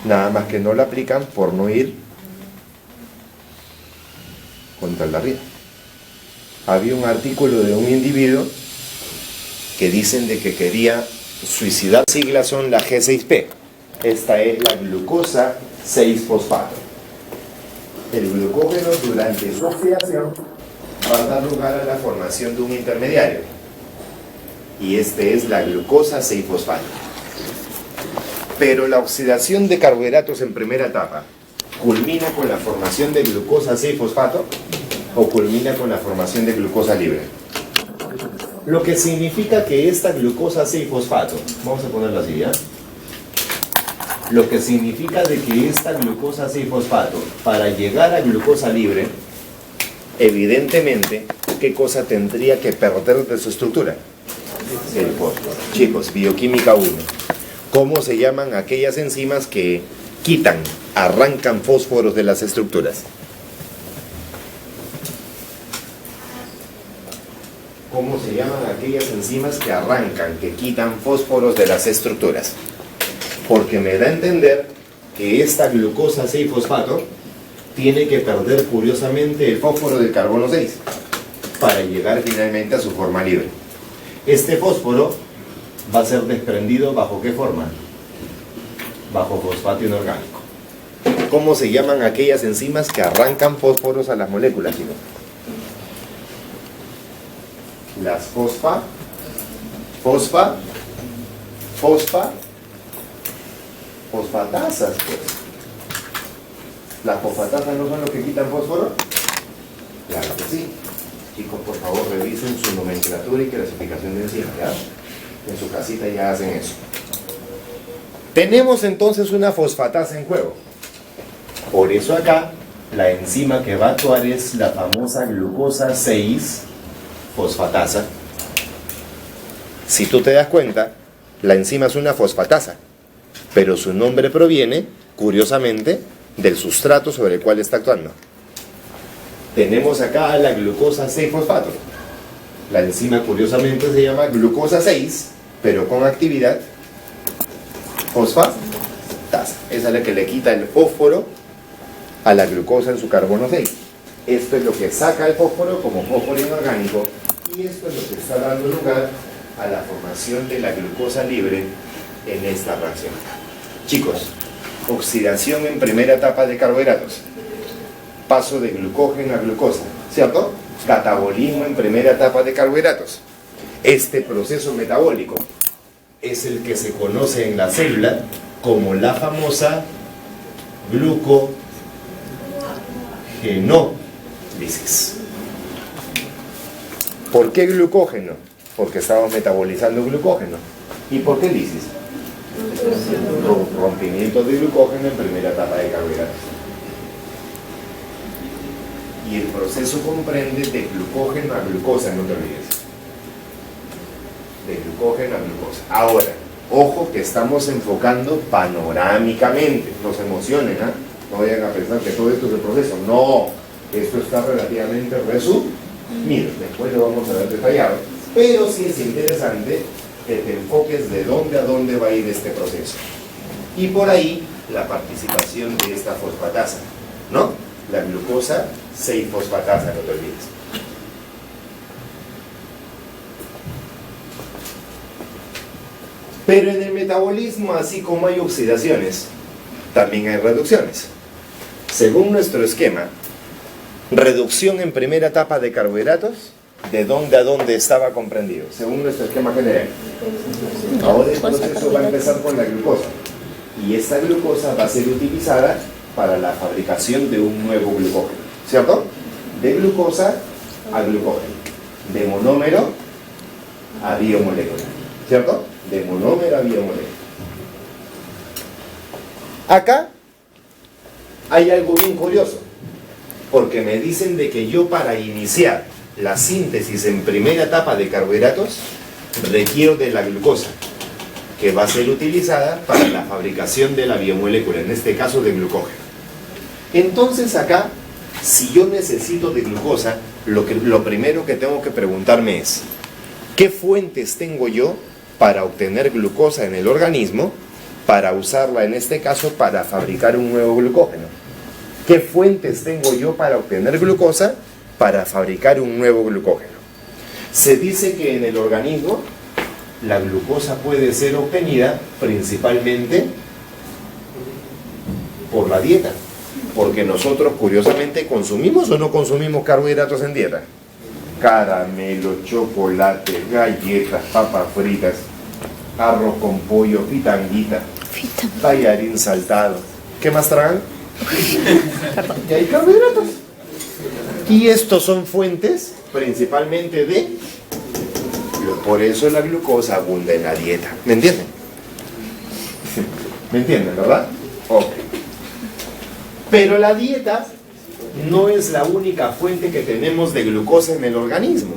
Nada más que no lo aplican por no ir contra el de arriba. Había un artículo de un individuo que dicen de que quería suicidar. Las siglas son la G6P. Esta es la glucosa 6-fosfato. El glucógeno durante su oxidación va a dar lugar a la formación de un intermediario. Y este es la glucosa 6-fosfato. Pero la oxidación de carbohidratos en primera etapa culmina con la formación de glucosa 6-fosfato o culmina con la formación de glucosa libre. Lo que significa que esta glucosa 6-fosfato, vamos a ponerlo así, ¿ya? Lo que significa de que esta glucosa 6-fosfato, para llegar a glucosa libre, evidentemente, ¿qué cosa tendría que perder de su estructura? El fósforo. Chicos, bioquímica 1. ¿Cómo se llaman aquellas enzimas que quitan arrancan fósforos de las estructuras? ¿Cómo se llaman aquellas enzimas que arrancan, que quitan fósforos de las estructuras? Porque me da a entender que esta glucosa 6-fosfato tiene que perder curiosamente el fósforo del carbono 6 para llegar finalmente a su forma libre. Este fósforo va a ser desprendido ¿bajo qué forma? Bajo fosfato inorgánico. ¿Cómo se llaman aquellas enzimas que arrancan fósforos a las moléculas, chicos? Las fosfatasas, pues. ¿Las fosfatasas no son los que quitan fósforo? Claro que sí. Chicos, por favor, revisen su nomenclatura y clasificación de enzimas, ¿ya? En su casita ya hacen eso. Tenemos entonces una fosfatasa en juego. Por eso acá, la enzima que va a actuar es la famosa glucosa 6-fosfatasa. Si tú te das cuenta, la enzima es una fosfatasa, pero su nombre proviene, curiosamente, del sustrato sobre el cual está actuando. Tenemos acá la glucosa 6-fosfato. La enzima, curiosamente, se llama glucosa 6, pero con actividad fosfatasa. Esa es la que le quita el fósforo a la glucosa en su carbono 6. Esto es lo que saca el fósforo como fósforo inorgánico, y esto es lo que está dando lugar a la formación de la glucosa libre en esta reacción. Chicos, oxidación en primera etapa de carbohidratos, paso de glucógeno a glucosa, ¿cierto? Catabolismo en primera etapa de carbohidratos. Este proceso metabólico es el que se conoce en la célula como la famosa glucogenólisis. ¿Por qué glucógeno? Porque estamos metabolizando glucógeno. ¿Y por qué lisis? Rompimiento de glucógeno en primera etapa de carbohidratos. Y el proceso comprende de glucógeno a glucosa, no te olvides. De glucógeno a glucosa. Ahora, ojo que estamos enfocando panorámicamente. No se emocionen, ¿eh? No vayan a pensar que todo esto es el proceso. No, esto está relativamente resumido. Después lo vamos a ver detallado. Pero sí es interesante que te enfoques de dónde a dónde va a ir este proceso. Y por ahí la participación de esta fosfatasa, ¿no? La glucosa 6-fosfatasa, no te olvides. Pero en el metabolismo, así como hay oxidaciones, también hay reducciones. Según nuestro esquema, reducción en primera etapa de carbohidratos, ¿de dónde a dónde estaba comprendido? Según nuestro esquema general. Ahora el proceso va a empezar con la glucosa. Y esta glucosa va a ser utilizada para la fabricación de un nuevo glucógeno, ¿cierto? De glucosa a glucógeno. De monómero a biomolécula, ¿cierto? De monómero a biomolécula. Acá hay algo bien curioso, porque me dicen de que yo para iniciar la síntesis en primera etapa de carbohidratos requiero de la glucosa, que va a ser utilizada para la fabricación de la biomolécula, en este caso de glucógeno. Entonces acá, si yo necesito de glucosa, lo primero que tengo que preguntarme es, ¿qué fuentes tengo yo para obtener glucosa en el organismo, para usarla en este caso para fabricar un nuevo glucógeno? ¿Qué fuentes tengo yo para obtener glucosa para fabricar un nuevo glucógeno? Se dice que en el organismo la glucosa puede ser obtenida principalmente por la dieta, porque nosotros curiosamente consumimos o no consumimos carbohidratos en dieta. Caramelo, chocolate, galletas, papas fritas, arroz con pollo, pitanguita, tallarín saltado. ¿Qué más tragan? Y hay carbohidratos. Y estos son fuentes principalmente de... Por eso la glucosa abunda en la dieta. ¿Me entienden? ¿Me entienden, verdad? Ok. Pero la dieta no es la única fuente que tenemos de glucosa en el organismo,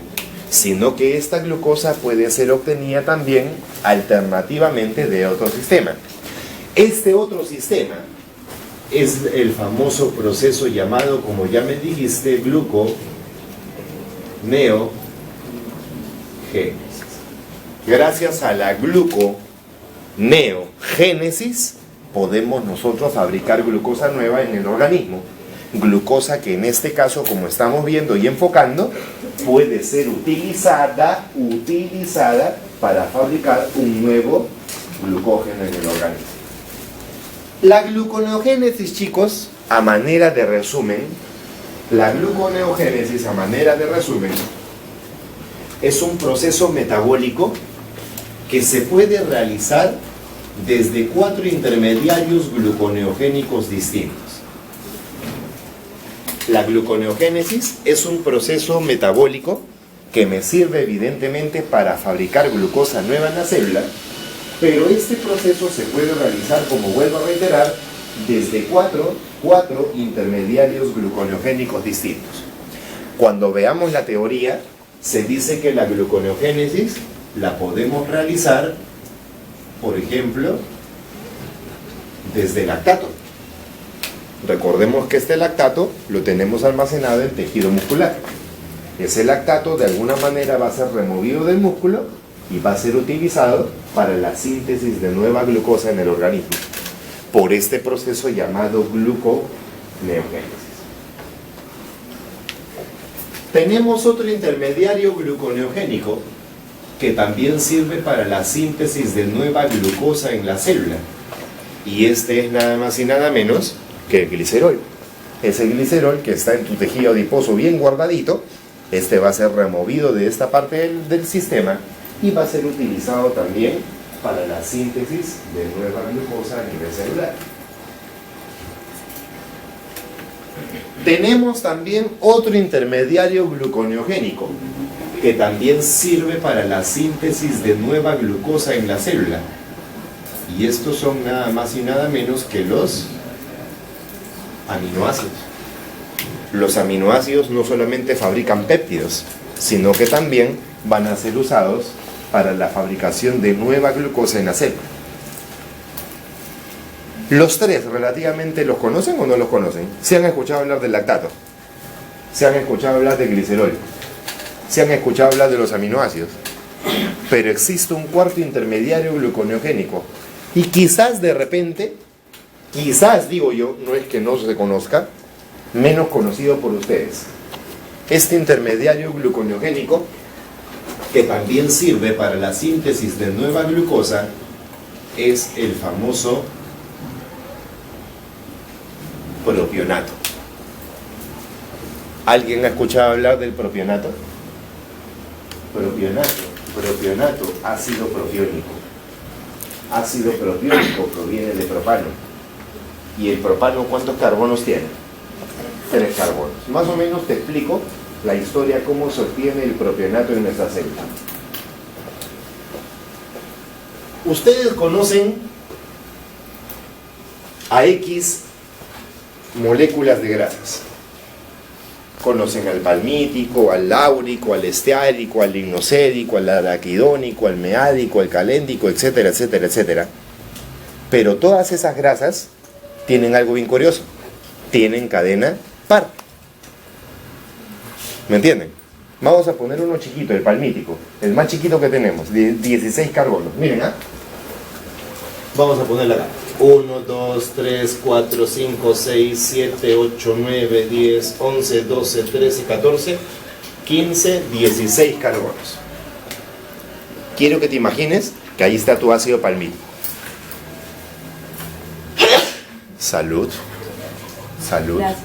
sino que esta glucosa puede ser obtenida también alternativamente de otro sistema. Este otro sistema es el famoso proceso llamado, como ya me dijiste, gluconeogénesis. Gracias a la gluconeogénesis podemos nosotros fabricar glucosa nueva en el organismo. Glucosa que en este caso, como estamos viendo y enfocando, puede ser utilizada para fabricar un nuevo glucógeno en el organismo. La gluconeogénesis, chicos, a manera de resumen, es un proceso metabólico que se puede realizar desde 4 intermediarios gluconeogénicos distintos. La gluconeogénesis es un proceso metabólico que me sirve evidentemente para fabricar glucosa nueva en la célula, pero este proceso se puede realizar, como vuelvo a reiterar, desde 4 intermediarios gluconeogénicos distintos. Cuando veamos la teoría, se dice que la gluconeogénesis la podemos realizar, por ejemplo, desde el lactato. Recordemos que este lactato lo tenemos almacenado en tejido muscular. Ese lactato de alguna manera va a ser removido del músculo y va a ser utilizado para la síntesis de nueva glucosa en el organismo, por este proceso llamado gluconeogénesis. Tenemos otro intermediario gluconeogénico que también sirve para la síntesis de nueva glucosa en la célula, y este es nada más y nada menos que el glicerol. Ese glicerol que está en tu tejido adiposo bien guardadito, este va a ser removido de esta parte del sistema y va a ser utilizado también para la síntesis de nueva glucosa a nivel celular. Tenemos también otro intermediario gluconeogénico que también sirve para la síntesis de nueva glucosa en la célula, y estos son nada más y nada menos que los aminoácidos. Los aminoácidos no solamente fabrican péptidos, sino que también van a ser usados para la fabricación de nueva glucosa en la célula. Los tres relativamente, ¿los conocen o no los conocen? ¿Se han escuchado hablar del lactato? ¿Se han escuchado hablar del glicerol? ¿Se han escuchado hablar de los aminoácidos? Pero existe un cuarto intermediario gluconeogénico, y quizás de repente, quizás digo yo, no es que no se conozca, menos conocido por ustedes. Este intermediario gluconeogénico, que también sirve para la síntesis de nueva glucosa, es el famoso propionato. ¿Alguien ha escuchado hablar del propionato? Propionato, ácido propiónico. Ácido propiónico proviene de propano. ¿Y el propano cuántos carbonos tiene? 3 carbonos. Más o menos te explico la historia, cómo se obtiene el propionato en nuestra célula. Ustedes conocen a X moléculas de grasas. Conocen al palmítico, al láurico, al esteárico, al lignocédico, al araquidónico, al meádico, al caléndico, etcétera, etcétera, etcétera. Pero todas esas grasas tienen algo bien curioso. Tienen cadena par. ¿Me entienden? Vamos a poner uno chiquito, el palmítico, el más chiquito que tenemos, 16 carbonos. Miren, ¿ah? Vamos a ponerla acá. 1, 2, 3, 4, 5, 6, 7, 8, 9, 10, 11, 12, 13, 14, 15, 16 carbonos. Quiero que te imagines que ahí está tu ácido palmítico. Salud. Salud. Gracias.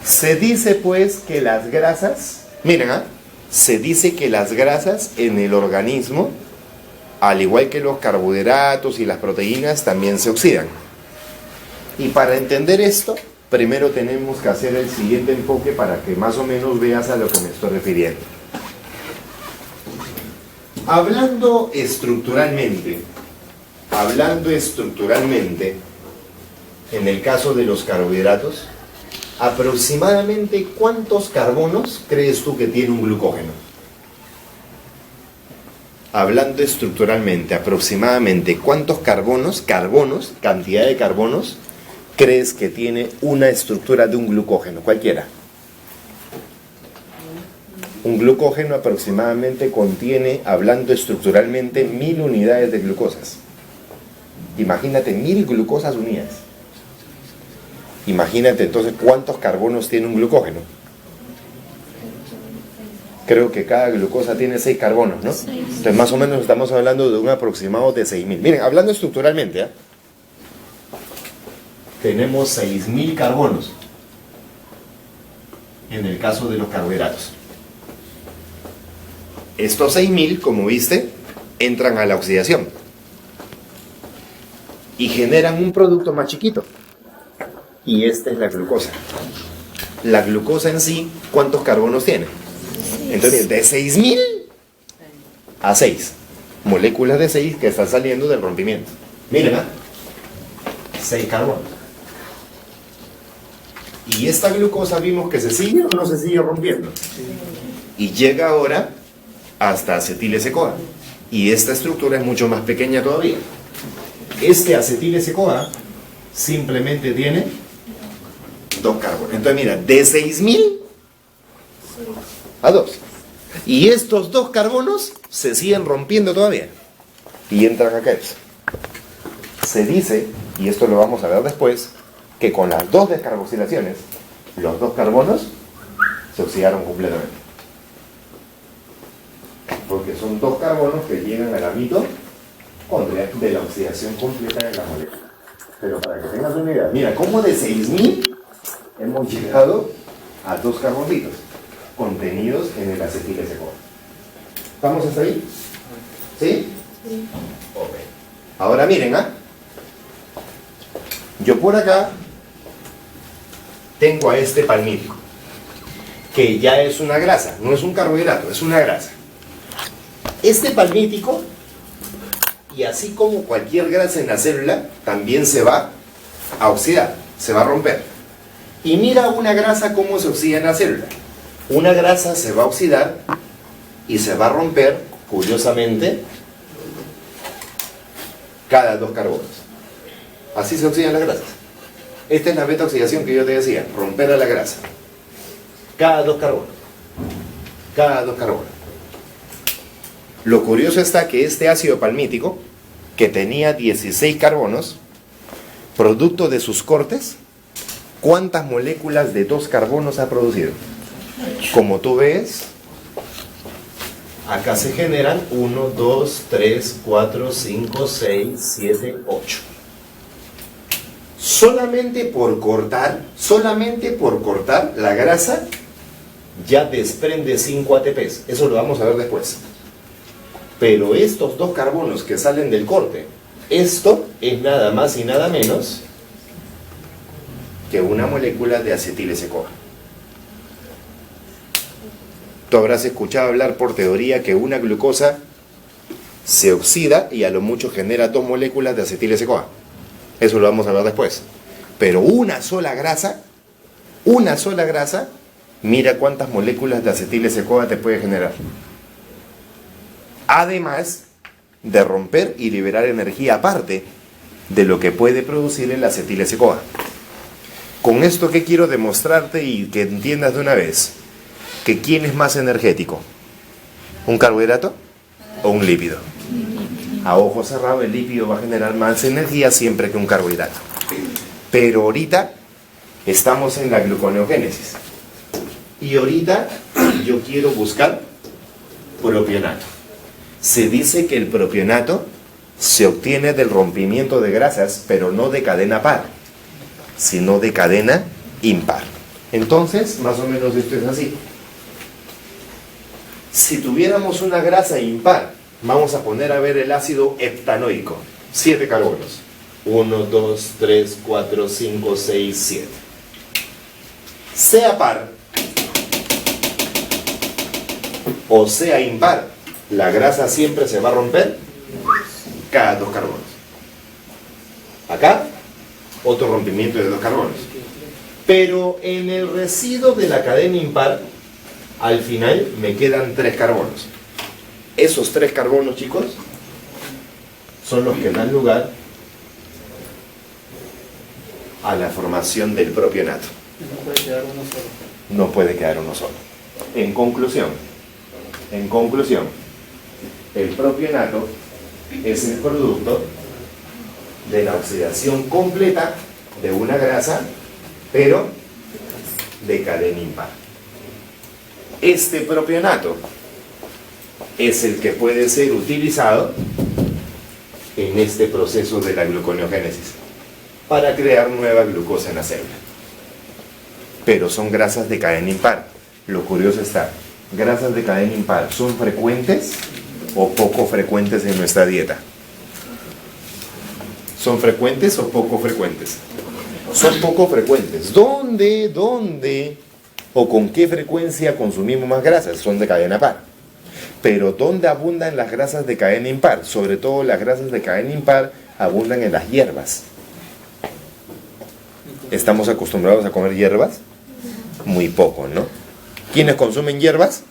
Se dice pues que las grasas, miren, se dice que las grasas en el organismo, al igual que los carbohidratos y las proteínas, también se oxidan. Y para entender esto, primero tenemos que hacer el siguiente enfoque para que más o menos veas a lo que me estoy refiriendo. Hablando estructuralmente, en el caso de los carbohidratos, aproximadamente ¿cuántos carbonos crees tú que tiene un glucógeno? Hablando estructuralmente, aproximadamente ¿cuántos carbonos, cantidad de carbonos, crees que tiene una estructura de un glucógeno? Cualquiera. Un glucógeno aproximadamente contiene, hablando estructuralmente, 1000 unidades de glucosas. Imagínate 1000 glucosas unidas. Imagínate entonces cuántos carbonos tiene un glucógeno. Creo que cada glucosa tiene 6 carbonos, ¿no? Entonces más o menos estamos hablando de un aproximado de 6000. Miren, hablando estructuralmente, ¿eh? Tenemos 6000 carbonos en el caso de los carbohidratos. Estos 6000, como viste, entran a la oxidación y generan un producto más chiquito. Y esta es la glucosa. La glucosa en sí, ¿cuántos carbonos tiene? Entonces, de 6000 a 6. Moléculas de 6 que están saliendo del rompimiento. Miren, 6 carbonos. Y esta glucosa vimos que se sigue o no se sigue rompiendo. Y llega ahora hasta acetil-S-CoA. Y esta estructura es mucho más pequeña todavía. Este acetil-S-CoA simplemente tiene 2 carbonos. Entonces mira, de 6000 a 2. Y estos 2 carbonos se siguen rompiendo todavía. Y entran acá. Se dice, y esto lo vamos a ver después, que con las 2 descarboxilaciones, los 2 carbonos se oxidaron completamente. Porque son 2 carbonos que llegan a la mitocondria de la oxidación completa de la molécula. Pero para que tengas una idea, mira, cómo de 6000 hemos llegado a 2 carbonitos contenidos en el acetil-S-CoA. ¿Estamos hasta ahí? ¿Sí? Sí. Ok. Ahora miren, yo por acá tengo a este palmítico, que ya es una grasa, no es un carbohidrato, es una grasa. Este palmítico, y así como cualquier grasa en la célula, también se va a oxidar, se va a romper. Y mira una grasa cómo se oxida en la célula. Una grasa se va a oxidar y se va a romper, curiosamente, cada 2 carbonos. Así se oxidan las grasas. Esta es la beta oxidación que yo te decía, romper a la grasa. Cada 2 carbonos. Cada 2 carbonos. Lo curioso está que este ácido palmítico, que tenía 16 carbonos, producto de sus cortes, ¿cuántas moléculas de 2 carbonos ha producido? Como tú ves, acá se generan 1, 2, 3, 4, 5, 6, 7, 8. Solamente por cortar, la grasa ya desprende 5 ATPs. Eso lo vamos a ver después. Pero estos 2 carbonos que salen del corte, esto es nada más y nada menos que una molécula de acetil-S-CoA. Tú habrás escuchado hablar por teoría que una glucosa se oxida y a lo mucho genera 2 moléculas de acetil-S-CoA. Eso lo vamos a ver después. Pero una sola grasa, mira cuántas moléculas de acetil-S-CoA te puede generar. Además de romper y liberar energía aparte de lo que puede producir el acetil-S-CoA. Con esto, ¿qué quiero demostrarte y que entiendas de una vez? Que ¿quién es más energético? ¿Un carbohidrato o un lípido? A ojo cerrado, el lípido va a generar más energía siempre que un carbohidrato. Pero ahorita estamos en la gluconeogénesis. Y ahorita yo quiero buscar propionato. Se dice que el propionato se obtiene del rompimiento de grasas, pero no de cadena par, sino de cadena impar. Entonces, más o menos esto es así. Si tuviéramos una grasa impar, vamos a poner a ver el ácido heptanoico. 7 carbonos. 1, 2, 3, 4, 5, 6, 7. Sea par o sea impar, la grasa siempre se va a romper cada 2 carbonos. Acá, otro rompimiento de 2 carbonos. Pero en el residuo de la cadena impar, al final me quedan 3 carbonos. Esos 3 carbonos, chicos, son los que dan lugar a la formación del propionato. No puede quedar uno solo. No puede quedar uno solo. En conclusión, el propionato es el producto de la oxidación completa de una grasa, pero de cadena impar. Este propionato es el que puede ser utilizado en este proceso de la gluconeogénesis para crear nueva glucosa en la célula. Pero son grasas de cadena impar. Lo curioso está, grasas de cadena impar, ¿son frecuentes o poco frecuentes en nuestra dieta? ¿Son frecuentes o poco frecuentes? Son poco frecuentes. ¿Dónde o con qué frecuencia consumimos más grasas? Son de cadena par. Pero ¿dónde abundan las grasas de cadena impar? Sobre todo las grasas de cadena impar abundan en las hierbas. ¿Estamos acostumbrados a comer hierbas? Muy poco, ¿no? ¿Quiénes consumen hierbas?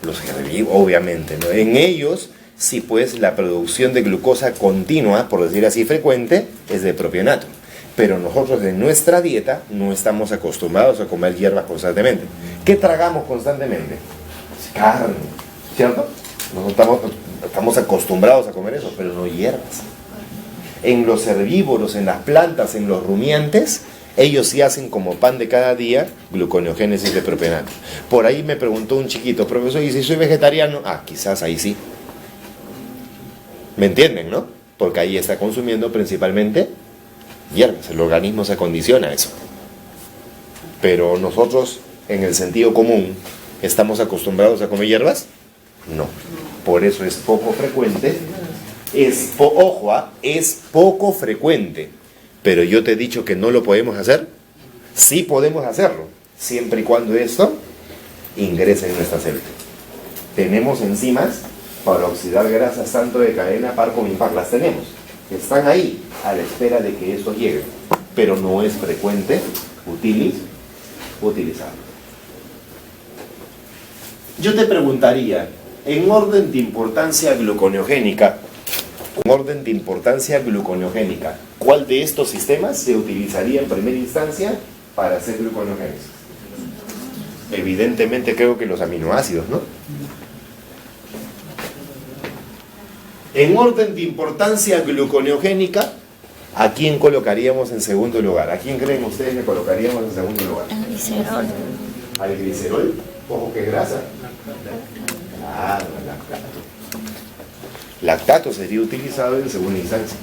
Los herbívoros, obviamente, ¿no? En ellos, sí, pues la producción de glucosa continua, por decir así frecuente, es de propionato. Pero nosotros en nuestra dieta no estamos acostumbrados a comer hierbas constantemente. ¿Qué tragamos constantemente? Carne, ¿cierto? No estamos acostumbrados a comer eso, pero no hierbas. En los herbívoros, en las plantas, en los rumiantes, ellos sí hacen como pan de cada día gluconeogénesis de propionato. Por ahí me preguntó un chiquito, profesor, ¿y si soy vegetariano? Ah, quizás ahí sí. ¿Me entienden, no? Porque ahí está consumiendo principalmente hierbas. El organismo se acondiciona a eso. Pero nosotros, en el sentido común, ¿estamos acostumbrados a comer hierbas? No. Por eso es poco frecuente. Es poco frecuente. Pero yo te he dicho que no lo podemos hacer. Sí podemos hacerlo, siempre y cuando esto ingrese en nuestra célula. Tenemos enzimas para oxidar grasas tanto de cadena par como impar. Las tenemos. Están ahí a la espera de que esto llegue. Pero no es frecuente utilizarlo. Yo te preguntaría, en orden de importancia gluconeogénica, ¿cuál de estos sistemas se utilizaría en primera instancia para hacer gluconeogénesis? Evidentemente creo que los aminoácidos, ¿no? En orden de importancia gluconeogénica, ¿a quién colocaríamos en segundo lugar? ¿A quién creen ustedes que colocaríamos en segundo lugar? El glicerol. ¿Al glicerol? Ojo, ¿qué grasa? Claro, el lactato. Lactato sería utilizado en segunda instancia.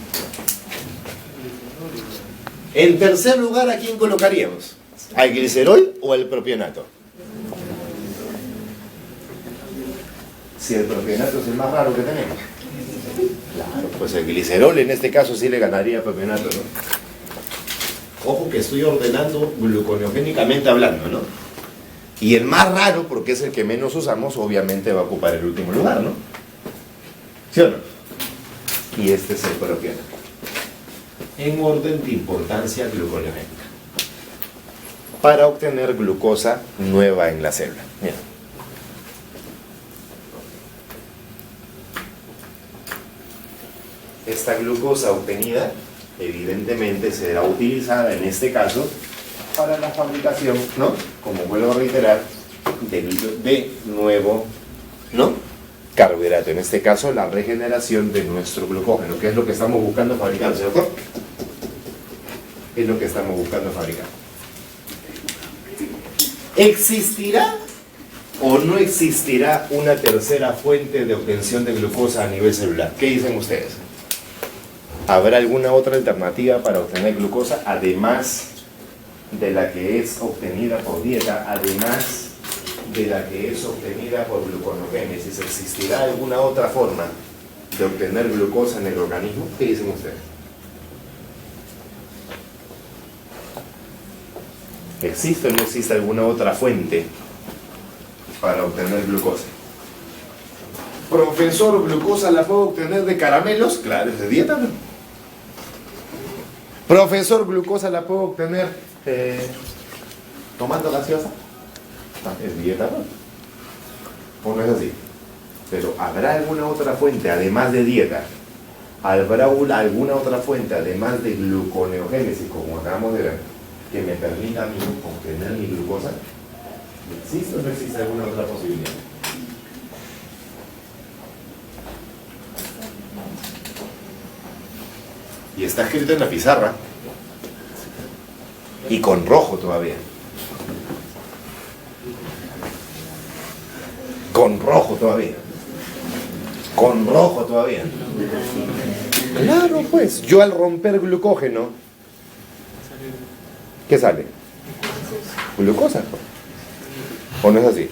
En tercer lugar, ¿a quién colocaríamos? ¿Al glicerol o al propionato? Si el propionato es el más raro que tenemos. Claro, pues el glicerol en este caso sí le ganaría al propionato, ¿no? Ojo que estoy ordenando gluconeogénicamente hablando, ¿no? Y el más raro, porque es el que menos usamos, obviamente va a ocupar el último lugar, ¿no? ¿Sí o no? Y este es el propionato. En orden de importancia gluconeogénica. Para obtener glucosa nueva en la célula. Mira. Esta glucosa obtenida, evidentemente, será utilizada en este caso para la fabricación, ¿no? Como vuelvo a reiterar, de nuevo, ¿no? Carbohidrato, en este caso la regeneración de nuestro glucógeno, que es lo que estamos buscando fabricar, ¿cierto? Es lo que estamos buscando fabricar. ¿Existirá o no existirá una tercera fuente de obtención de glucosa a nivel celular? ¿Qué dicen ustedes? ¿Habrá alguna otra alternativa para obtener glucosa además de la que es obtenida por dieta, además de la que es obtenida por gluconeogénesis? ¿Existirá alguna otra forma de obtener glucosa en el organismo? ¿Qué dicen ustedes? ¿Existe o no existe alguna otra fuente para obtener glucosa? Profesor, ¿glucosa la puedo obtener de caramelos? Claro, es de dieta, ¿no? Profesor, ¿glucosa la puedo obtener tomando gaseosa? Es dieta, ¿no? ¿O no es así? Pero ¿habrá alguna otra fuente además de dieta? ¿Habrá alguna otra fuente además de gluconeogénesis, como acabamos de ver, que me permita a mí obtener mi glucosa? ¿Existe o no existe alguna otra posibilidad? Y está escrito en la pizarra. Y con rojo todavía. Con rojo todavía. Con rojo todavía. Claro, pues. Yo al romper glucógeno, ¿qué sale? Glucosa. ¿O no es así?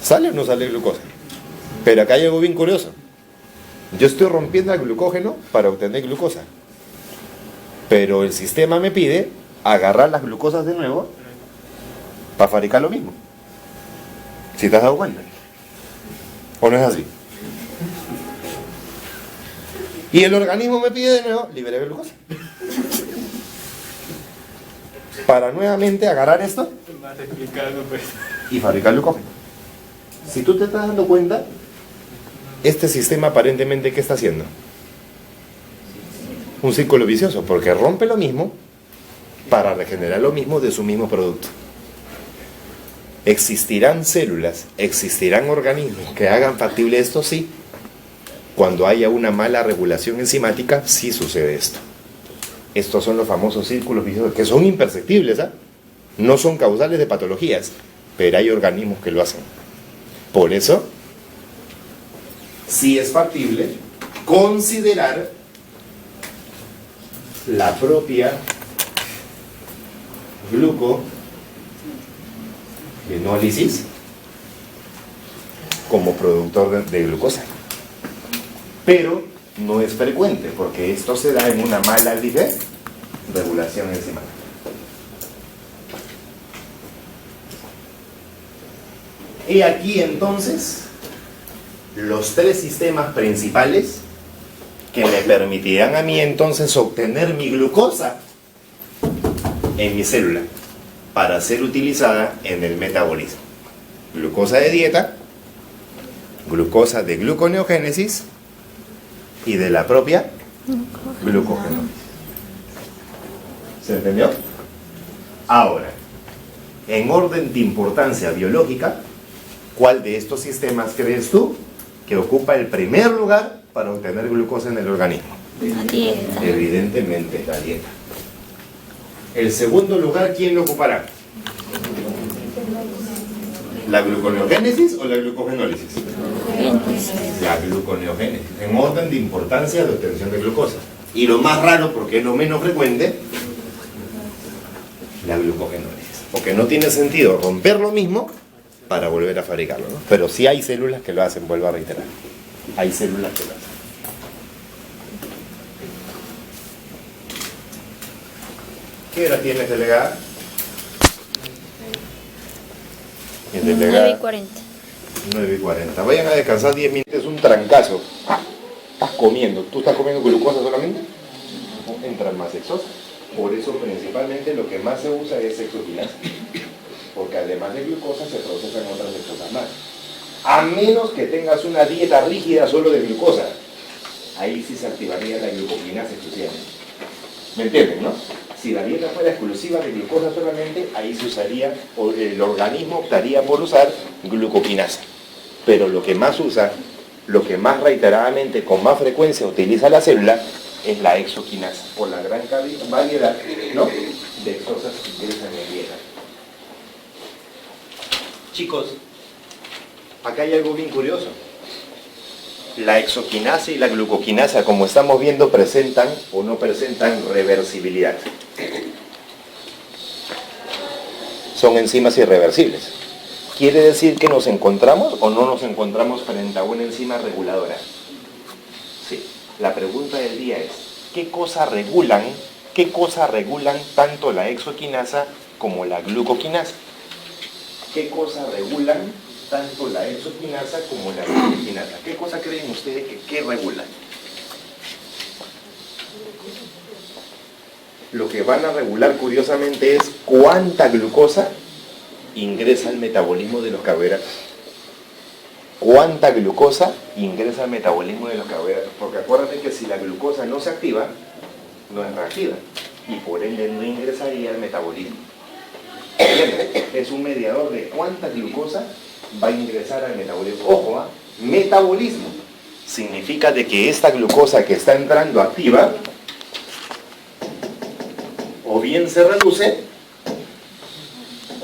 ¿Sale o no sale glucosa? Pero acá hay algo bien curioso. Yo estoy rompiendo el glucógeno para obtener glucosa. Pero el sistema me pide agarrar las glucosas de nuevo para fabricar lo mismo. ¿Sí te has dado cuenta? ¿O no es así? Y el organismo me pide de nuevo liberar glucosa. Para nuevamente agarrar esto y fabricar glucógeno. Si tú te estás dando cuenta, este sistema aparentemente, ¿qué está haciendo? Un círculo vicioso, porque rompe lo mismo para regenerar lo mismo de su mismo producto. ¿Existirán células, existirán organismos que hagan factible esto? Sí. Cuando haya una mala regulación enzimática, sí sucede esto. Estos son los famosos círculos viciosos, que son imperceptibles, ¿eh? No son causales de patologías, pero hay organismos que lo hacen. Por eso, sí es factible considerar la propia glucogenólisis como productor de glucosa. Pero no es frecuente, porque esto se da en una mala regulación enzimática. Y aquí entonces los tres sistemas principales que me permitirán a mí entonces obtener mi glucosa en mi célula para ser utilizada en el metabolismo. Glucosa de dieta, glucosa de gluconeogénesis y de la propia glucogenólisis. ¿Se entendió? Ahora, en orden de importancia biológica, ¿cuál de estos sistemas crees tú que ocupa el primer lugar para obtener glucosa en el organismo? La dieta. Evidentemente la dieta. El segundo lugar, ¿quién lo ocupará? ¿La gluconeogénesis o la glucogenólisis? La gluconeogénesis, en orden de importancia de obtención de glucosa. Y lo más raro, porque es lo menos frecuente, la glucogenólisis. Porque no tiene sentido romper lo mismo para volver a fabricarlo, ¿no? Pero sí hay células que lo hacen, vuelvo a reiterar. Hay células que lo hacen. ¿Qué hora tienes, delegada? Delegada? 9:40. 9:40. Vayan a descansar 10 minutos, es un trancazo. Estás comiendo. ¿Tú estás comiendo glucosa solamente? Entran más exosas. Por eso principalmente lo que más se usa es exoquinasa. Porque además de glucosa se procesan otras exosas más. A menos que tengas una dieta rígida solo de glucosa. Ahí sí se activaría la glucoquinasa exclusivamente. ¿Me entienden, no? Si la dieta fuera exclusiva de glucosa solamente, ahí se usaría, o el organismo optaría por usar glucoquinasa. Pero lo que más usa, lo que más reiteradamente, con más frecuencia utiliza la célula, es la exoquinasa, por la gran variedad, ¿no?, de exosas que ingresan en dieta. Chicos, acá hay algo bien curioso. La exoquinasa y la glucoquinasa, como estamos viendo, presentan o no presentan reversibilidad. Son enzimas irreversibles. ¿Quiere decir que nos encontramos o no nos encontramos frente a una enzima reguladora? Sí. La pregunta del día es, ¿qué cosa regulan tanto la exoquinasa como la glucoquinasa? ¿Qué cosa regulan tanto la exoquinasa como la glucoquinasa? ¿Qué cosa creen ustedes que regulan? Lo que van a regular curiosamente es cuánta glucosa ingresa al metabolismo de los carbohidratos. ¿Cuánta glucosa ingresa al metabolismo de los carbohidratos? Porque acuérdate que si la glucosa no se activa, no es reactiva. y por ende no ingresaría al metabolismo. ¿Entienden? Es un mediador de cuánta glucosa va a ingresar al metabolismo. Ojo, ¿ah? Metabolismo significa de que esta glucosa que está entrando activa o bien se reduce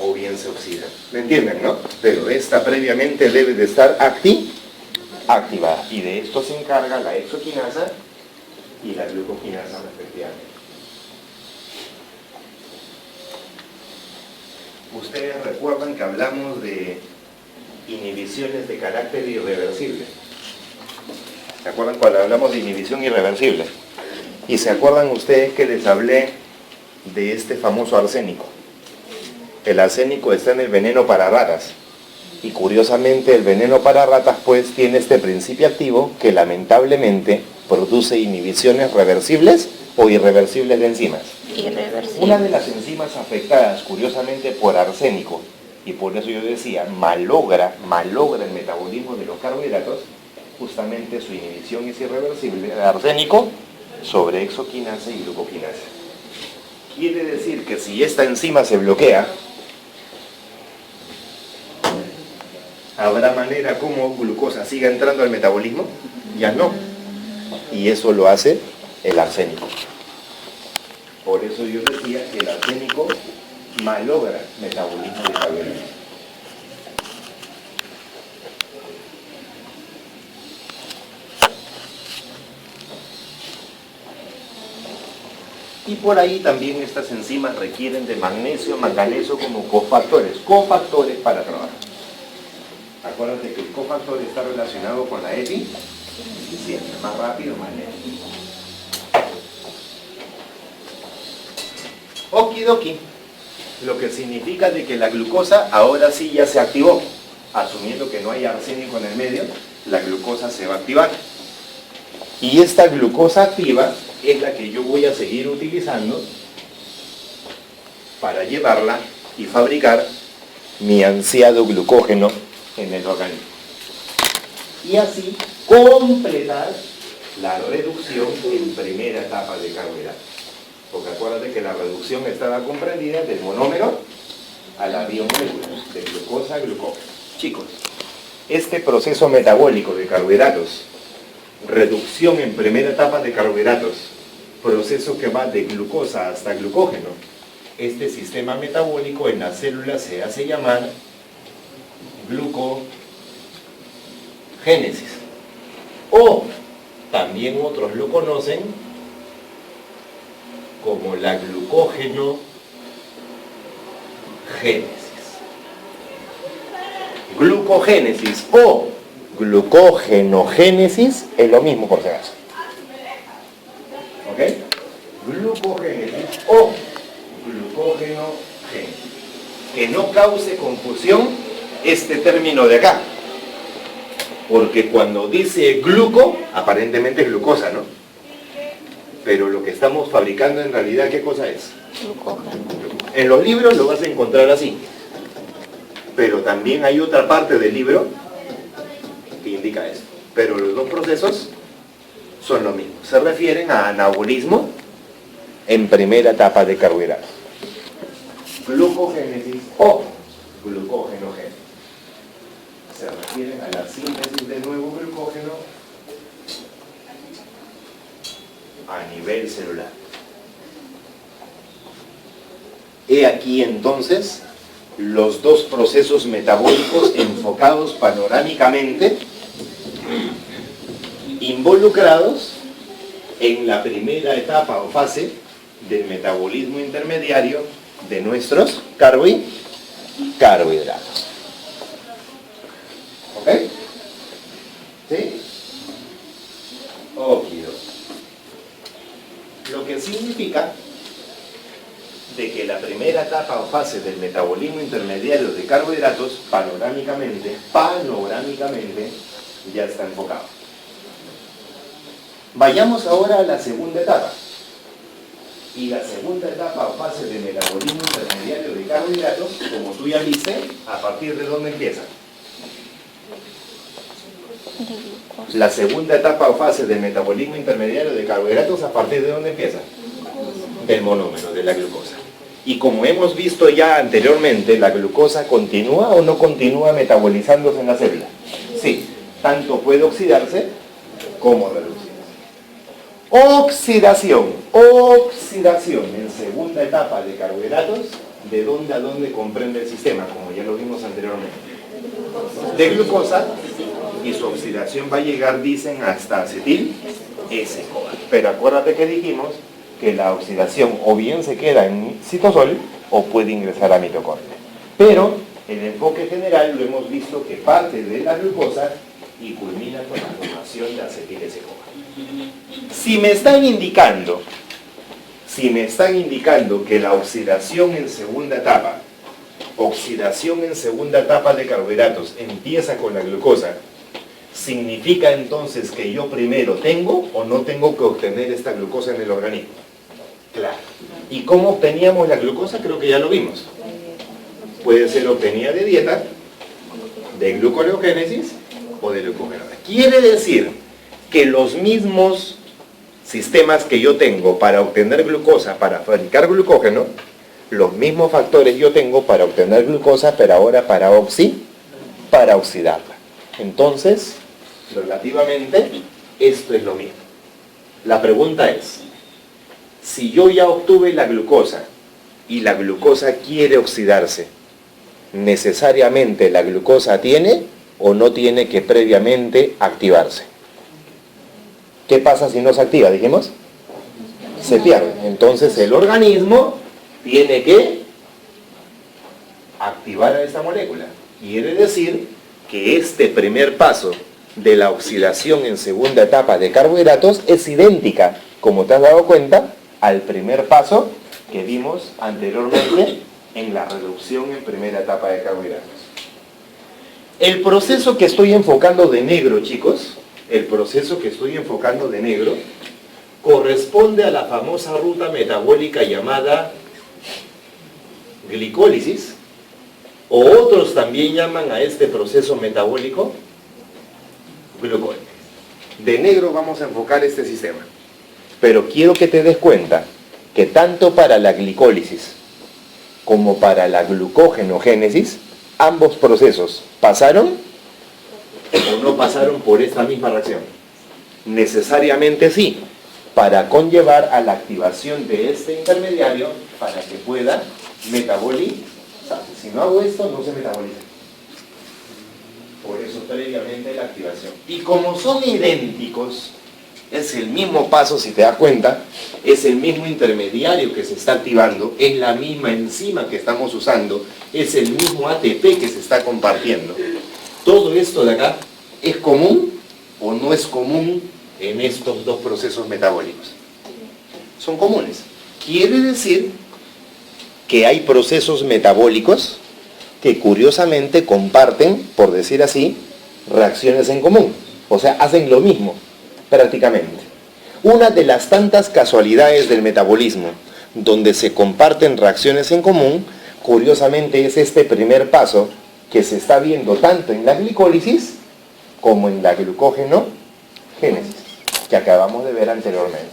o bien se oxida. ¿Me entienden, no? Pero esta previamente debe de estar activada. Y de esto se encarga la exoquinasa y la glucoquinasa respectivamente. Ustedes recuerdan que hablamos de inhibiciones de carácter irreversible. ¿Se acuerdan cuando hablamos de inhibición irreversible? Y se acuerdan ustedes que les hablé de este famoso arsénico. El arsénico está en el veneno para ratas. Y curiosamente el veneno para ratas pues tiene este principio activo que lamentablemente produce inhibiciones reversibles o irreversibles de enzimas. Irreversible. Una de las enzimas afectadas curiosamente por arsénico, y por eso yo decía, malogra el metabolismo de los carbohidratos, justamente su inhibición es irreversible, el arsénico sobre exoquinasa y glucoquinasa. Quiere decir que si esta enzima se bloquea, ¿habrá manera como glucosa siga entrando al metabolismo? Ya no. Y eso lo hace el arsénico. Por eso yo decía que el arsénico malogra el metabolismo de carbohidratos. Y por ahí también estas enzimas requieren de magnesio, manganeso como cofactores para trabajar. Acuérdate que el cofactor está relacionado con la eficiencia, más rápido, más lento. Okidoki, lo que significa de que la glucosa ahora sí ya se activó. Asumiendo que no hay arsénico en el medio, la glucosa se va a activar. Y esta glucosa activa es la que yo voy a seguir utilizando para llevarla y fabricar mi ansiado glucógeno en el organismo. Y así completar la reducción en primera etapa de carbohidratos. Porque acuérdate que la reducción estaba comprendida del monómero a la biomolécula, de glucosa a glucógeno. Chicos, este proceso metabólico de carbohidratos, reducción en primera etapa de carbohidratos, proceso que va de glucosa hasta glucógeno, este sistema metabólico en la célula se hace llamar glucogénesis. O también otros lo conocen como la glucógenogénesis. Glucogénesis o glucógenogénesis es lo mismo por si acaso. ¿Ok? Glucogénesis o glucógenogénesis. Que no cause confusión este término de acá. Porque cuando dice gluco, aparentemente es glucosa, ¿no? Pero lo que estamos fabricando en realidad, ¿qué cosa es? Glucógeno. En los libros lo vas a encontrar así. Pero también hay otra parte del libro que indica eso. Pero los dos procesos son lo mismo. Se refieren a anabolismo en primera etapa de carbohidratos. Glucogénesis o glucógenogénesis. Se refieren a la síntesis de nuevo glucógeno a nivel celular. He aquí entonces los dos procesos metabólicos enfocados panorámicamente, involucrados en la primera etapa o fase del metabolismo intermediario de nuestros carbohidratos. ¿Ok? ¿Sí? Okidoki. Lo que significa de que la primera etapa o fase del metabolismo intermediario de carbohidratos panorámicamente ya está enfocado. Vayamos ahora a la segunda etapa. Y la segunda etapa o fase del metabolismo intermediario de carbohidratos, como tú ya viste, ¿a partir de dónde empieza? La segunda etapa o fase del metabolismo intermediario de carbohidratos, ¿a partir de dónde empieza? del monómero, de la glucosa. Y como hemos visto ya anteriormente, ¿la glucosa continúa o no continúa metabolizándose en la célula? Sí, tanto puede oxidarse como reducirse. Oxidación en segunda etapa de carbohidratos, ¿de dónde a dónde comprende el sistema? Como ya lo vimos anteriormente. De glucosa, y su oxidación va a llegar, dicen, hasta acetil S-CoA. Pero acuérdate que dijimos que la oxidación o bien se queda en citosol o puede ingresar a mitocondria. Pero el enfoque general lo hemos visto que parte de la glucosa y culmina con la formación de acetil S-CoA. Si me están indicando que la oxidación en segunda etapa de carbohidratos empieza con la glucosa, ¿significa entonces que yo primero tengo o no tengo que obtener esta glucosa en el organismo? Claro. ¿Y cómo obteníamos la glucosa? Creo que ya lo vimos. Puede ser obtenida de dieta, de gluconeogénesis o de glucógeno. Quiere decir que los mismos sistemas que yo tengo para obtener glucosa, para fabricar glucógeno, los mismos factores yo tengo para obtener glucosa, pero ahora para oxidarla. Entonces, relativamente, esto es lo mismo. La pregunta es, si yo ya obtuve la glucosa y la glucosa quiere oxidarse, ¿necesariamente la glucosa tiene o no tiene que previamente activarse? ¿Qué pasa si no se activa? Dijimos, se pierde. Entonces el organismo tiene que activar a esta molécula. Quiere decir que este primer paso de la oxidación en segunda etapa de carbohidratos es idéntica, como te has dado cuenta, al primer paso que vimos anteriormente en la reducción en primera etapa de carbohidratos. El proceso que estoy enfocando de negro, chicos, corresponde a la famosa ruta metabólica llamada glicólisis, o otros también llaman a este proceso metabólico glucólisis. De negro vamos a enfocar este sistema. Pero quiero que te des cuenta que tanto para la glicólisis como para la glucogenogénesis, ambos procesos pasaron o no pasaron por esta misma reacción. Necesariamente sí, para conllevar a la activación de este intermediario para que pueda metabolizarse. Si no hago esto, no se metaboliza. Por eso previamente la activación. Y como son idénticos, es el mismo paso, si te das cuenta, es el mismo intermediario que se está activando, es la misma enzima que estamos usando, es el mismo ATP que se está compartiendo. Todo esto de acá, ¿es común o no es común en estos dos procesos metabólicos? Son comunes. Quiere decir que hay procesos metabólicos que curiosamente comparten, por decir así, reacciones en común. O sea, hacen lo mismo, prácticamente. Una de las tantas casualidades del metabolismo donde se comparten reacciones en común, curiosamente es este primer paso que se está viendo tanto en la glicólisis como en la glucógenogénesis, que acabamos de ver anteriormente.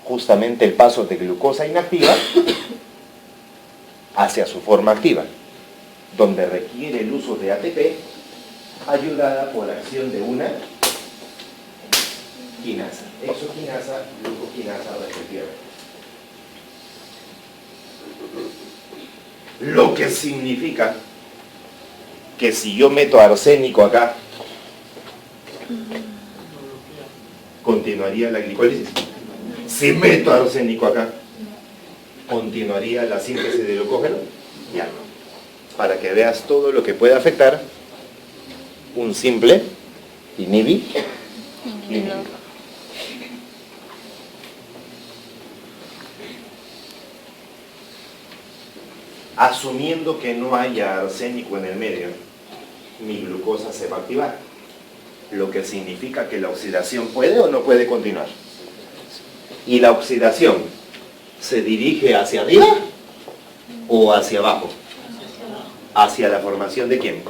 Justamente el paso de glucosa inactiva hacia su forma activa, donde requiere el uso de ATP, ayudada por acción de una quinasa, exoquinasa, glucoquinasa respectivamente. Lo que significa que si yo meto arsénico acá, ¿continuaría la glicólisis? Si meto arsénico acá, ¿continuaría la síntesis de glucógeno? Ya no. Para que veas todo lo que puede afectar un simple inhibidor. Asumiendo que no haya arsénico en el medio, mi glucosa se va a activar, lo que significa que la oxidación puede o no puede continuar. ¿Y la oxidación se dirige hacia arriba o hacia abajo? ¿Hacia la formación de quién?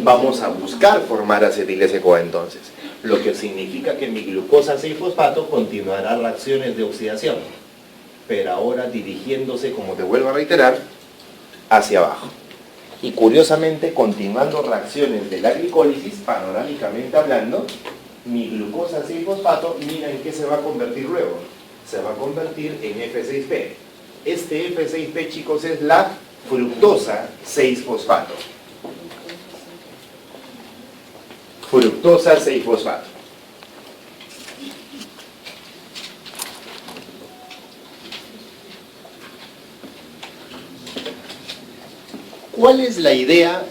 Vamos a buscar formar acetil-S-CoA entonces. lo que significa que mi glucosa 6-fosfato continuará reacciones de oxidación, pero ahora dirigiéndose, como te vuelvo a reiterar, hacia abajo. Y curiosamente, continuando reacciones de la glicólisis, panorámicamente hablando, mi glucosa 6-fosfato, mira en qué se va a convertir luego. Se va a convertir en F6P. Este F6P, chicos, es la fructosa 6-fosfato. Fructosa 6-fosfato. ¿Cuál es la idea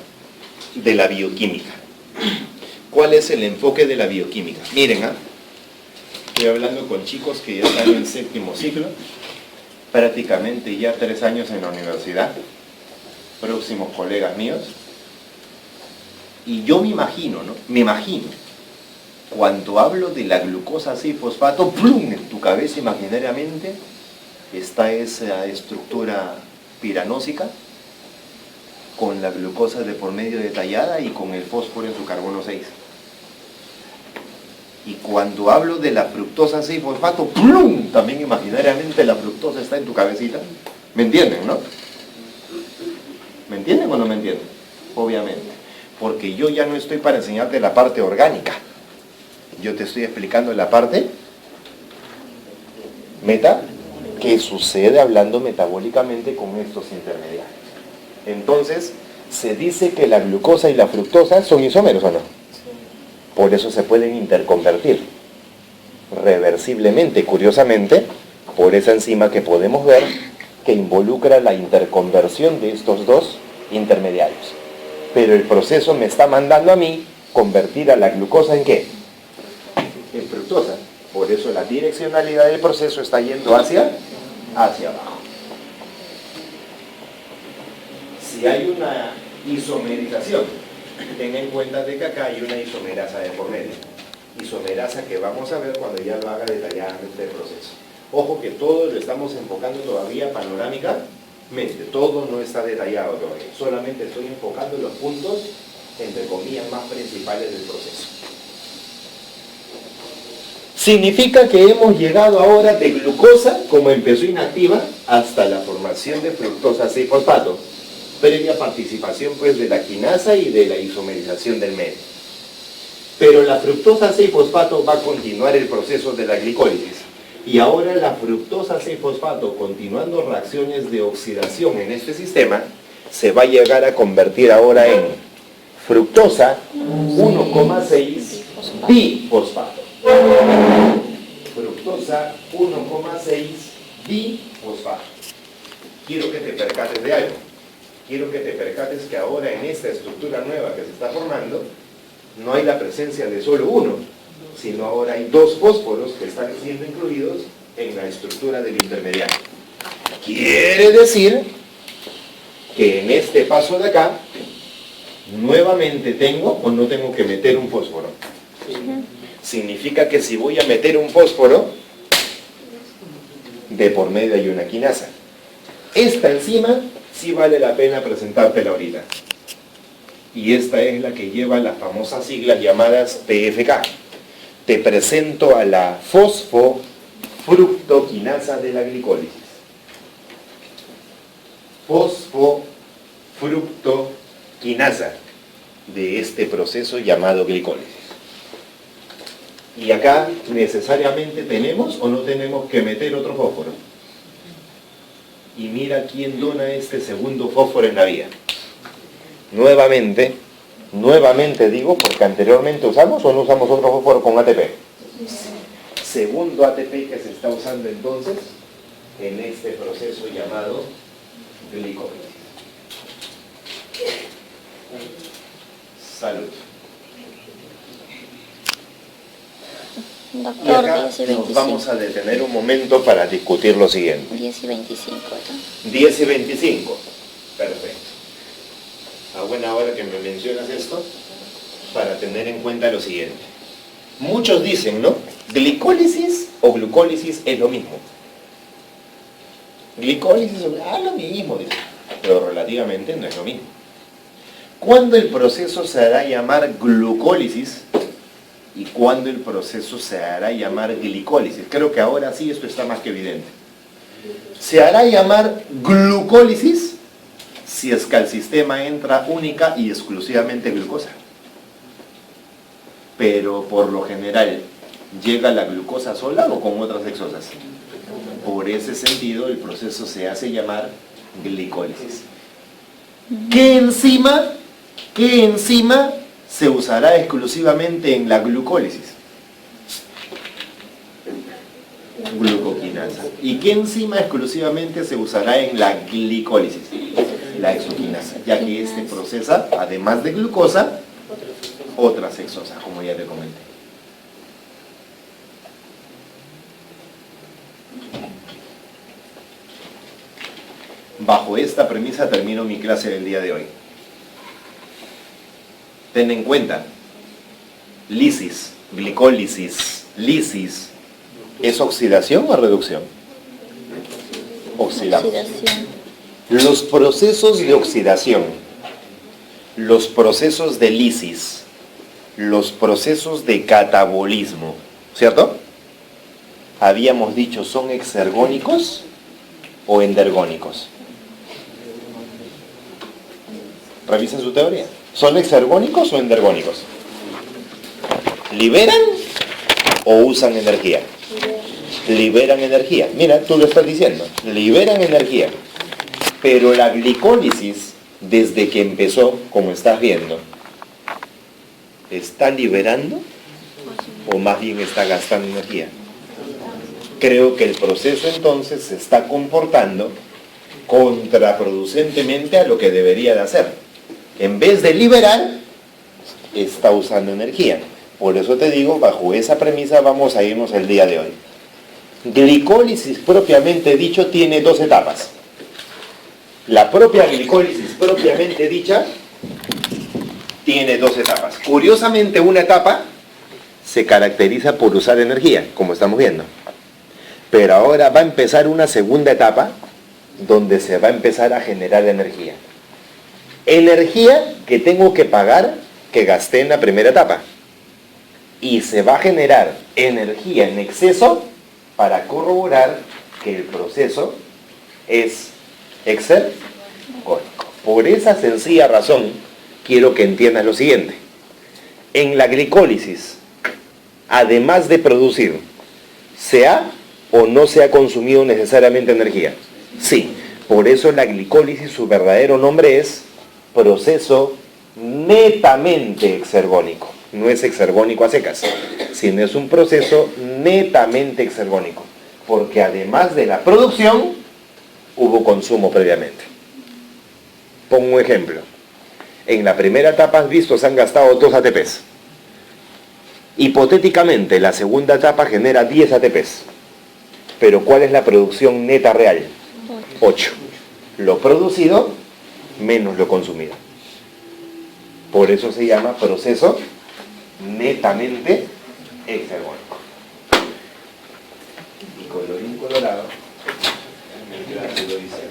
de la bioquímica? ¿Cuál es el enfoque de la bioquímica? Miren, estoy hablando con chicos que ya están en 7º ciclo, prácticamente ya 3 años en la universidad, próximos colegas míos, y yo me imagino, ¿no? Me imagino, cuando hablo de la glucosa 6-fosfato, ¡plum!, en tu cabeza imaginariamente está esa estructura piranósica, con la glucosa de por medio detallada y con el fósforo en su carbono 6. Y cuando hablo de la fructosa 6-fosfato, ¡plum!, también imaginariamente la fructosa está en tu cabecita. ¿Me entienden, no? ¿Me entienden o no me entienden? Obviamente. Porque yo ya no estoy para enseñarte la parte orgánica. Yo te estoy explicando la parte que sucede hablando metabólicamente con estos intermediarios. Entonces, se dice que la glucosa y la fructosa son isómeros, ¿o no? Por eso se pueden interconvertir reversiblemente, curiosamente, por esa enzima que podemos ver que involucra la interconversión de estos dos intermediarios. Pero el proceso me está mandando a mí convertir a la glucosa ¿en qué? En fructosa. Por eso la direccionalidad del proceso está yendo hacia abajo. Si hay una isomerización, ten en cuenta de que acá hay una isomerasa de por medio. Isomerasa que vamos a ver cuando ya lo haga detalladamente el proceso. Ojo que todo lo estamos enfocando todavía panorámicamente, todo no está detallado todavía. Solamente estoy enfocando los puntos, entre comillas, más principales del proceso. Significa que hemos llegado ahora de glucosa, como empezó inactiva, hasta la formación de fructosa 6-fosfato. Previa participación pues de la quinasa y de la isomerización del medio. Pero la fructosa 6-fosfato va a continuar el proceso de la glicólisis. Y ahora la fructosa 6-fosfato, continuando reacciones de oxidación en este sistema, se va a llegar a convertir ahora en fructosa 1,6 bifosfato. Fructosa 1,6 bifosfato. Quiero que te percates de algo. Quiero que te percates que ahora en esta estructura nueva que se está formando, no hay la presencia de solo uno, sino ahora hay 2 fósforos que están siendo incluidos en la estructura del intermediario. Quiere decir que en este paso de acá, nuevamente tengo o no tengo que meter un fósforo. Significa que si voy a meter un fósforo, de por medio hay una quinasa. Esta enzima sí vale la pena presentártela ahorita. Y esta es la que lleva las famosas siglas llamadas PFK. Te presento a la fosfofructoquinasa de la glicólisis. Fosfofructoquinasa de este proceso llamado glicólisis. Y acá necesariamente tenemos o no tenemos que meter otro fósforo. Y mira quién dona este segundo fósforo en la vía. Nuevamente digo, porque anteriormente usamos o no usamos otro fósforo con ATP. Segundo ATP que se está usando entonces en este proceso llamado glicólisis. Salud. Doctor, Y acá 10 y 25. nos vamos a detener un momento para discutir lo siguiente. 10 y 25, ¿no? 10 y 25. Perfecto. A buena hora que me mencionas esto, para tener en cuenta lo siguiente. Muchos dicen, ¿no? Glicólisis o glucólisis es lo mismo. Glicólisis es lo mismo, dicen. Pero relativamente no es lo mismo. Cuando el proceso se hará llamar glucólisis y cuándo el proceso se hará llamar glicólisis. Creo que ahora sí esto está más que evidente. Se hará llamar glucólisis si es que al sistema entra única y exclusivamente glucosa. Pero por lo general, ¿llega la glucosa sola o con otras hexosas? Por ese sentido, el proceso se hace llamar glicólisis. ¿Qué enzima se usará exclusivamente en la glucólisis? Glucoquinasa. ¿Y qué enzima exclusivamente se usará en la glicólisis? La exoquinasa, ya que este procesa, además de glucosa, otras hexosas, como ya te comenté. Bajo esta premisa termino mi clase del día de hoy. Ten en cuenta, lisis, glicólisis, lisis, ¿es oxidación o reducción? Oxidamos. Oxidación. Los procesos de oxidación, los procesos de lisis, los procesos de catabolismo, ¿cierto? Habíamos dicho, ¿son exergónicos o endergónicos? Revisen su teoría. ¿Son exergónicos o endergónicos? ¿Liberan o usan energía? Liberan energía. Mira, tú lo estás diciendo. Liberan energía. Pero la glicólisis, desde que empezó, como estás viendo, ¿está liberando o más bien está gastando energía? Creo que el proceso entonces se está comportando contraproducentemente a lo que debería de hacer. En vez de liberar, está usando energía. Por eso te digo, bajo esa premisa vamos a irnos el día de hoy. Glicólisis propiamente dicho tiene dos etapas. La propia glicólisis propiamente dicha tiene dos etapas. Curiosamente, una etapa se caracteriza por usar energía, como estamos viendo. Pero ahora va a empezar una segunda etapa donde se va a empezar a generar energía. Energía que tengo que pagar, que gasté en la primera etapa. Y se va a generar energía en exceso para corroborar que el proceso es exergónico. Por esa sencilla razón, quiero que entiendas lo siguiente. En la glicólisis, además de producir, ¿se ha o no se ha consumido necesariamente energía? Sí. Por eso la glicólisis, su verdadero nombre es proceso netamente exergónico. No es exergónico a secas, sino es un proceso netamente exergónico. Porque además de la producción, hubo consumo previamente. Pongo un ejemplo. En la primera etapa has visto, se han gastado 2 ATPs. Hipotéticamente, la segunda etapa genera 10 ATPs. Pero ¿cuál es la producción neta real? 8. Lo producido menos lo consumido. Por eso se llama proceso netamente exergónico. Y colorín colorado, el gráfico dice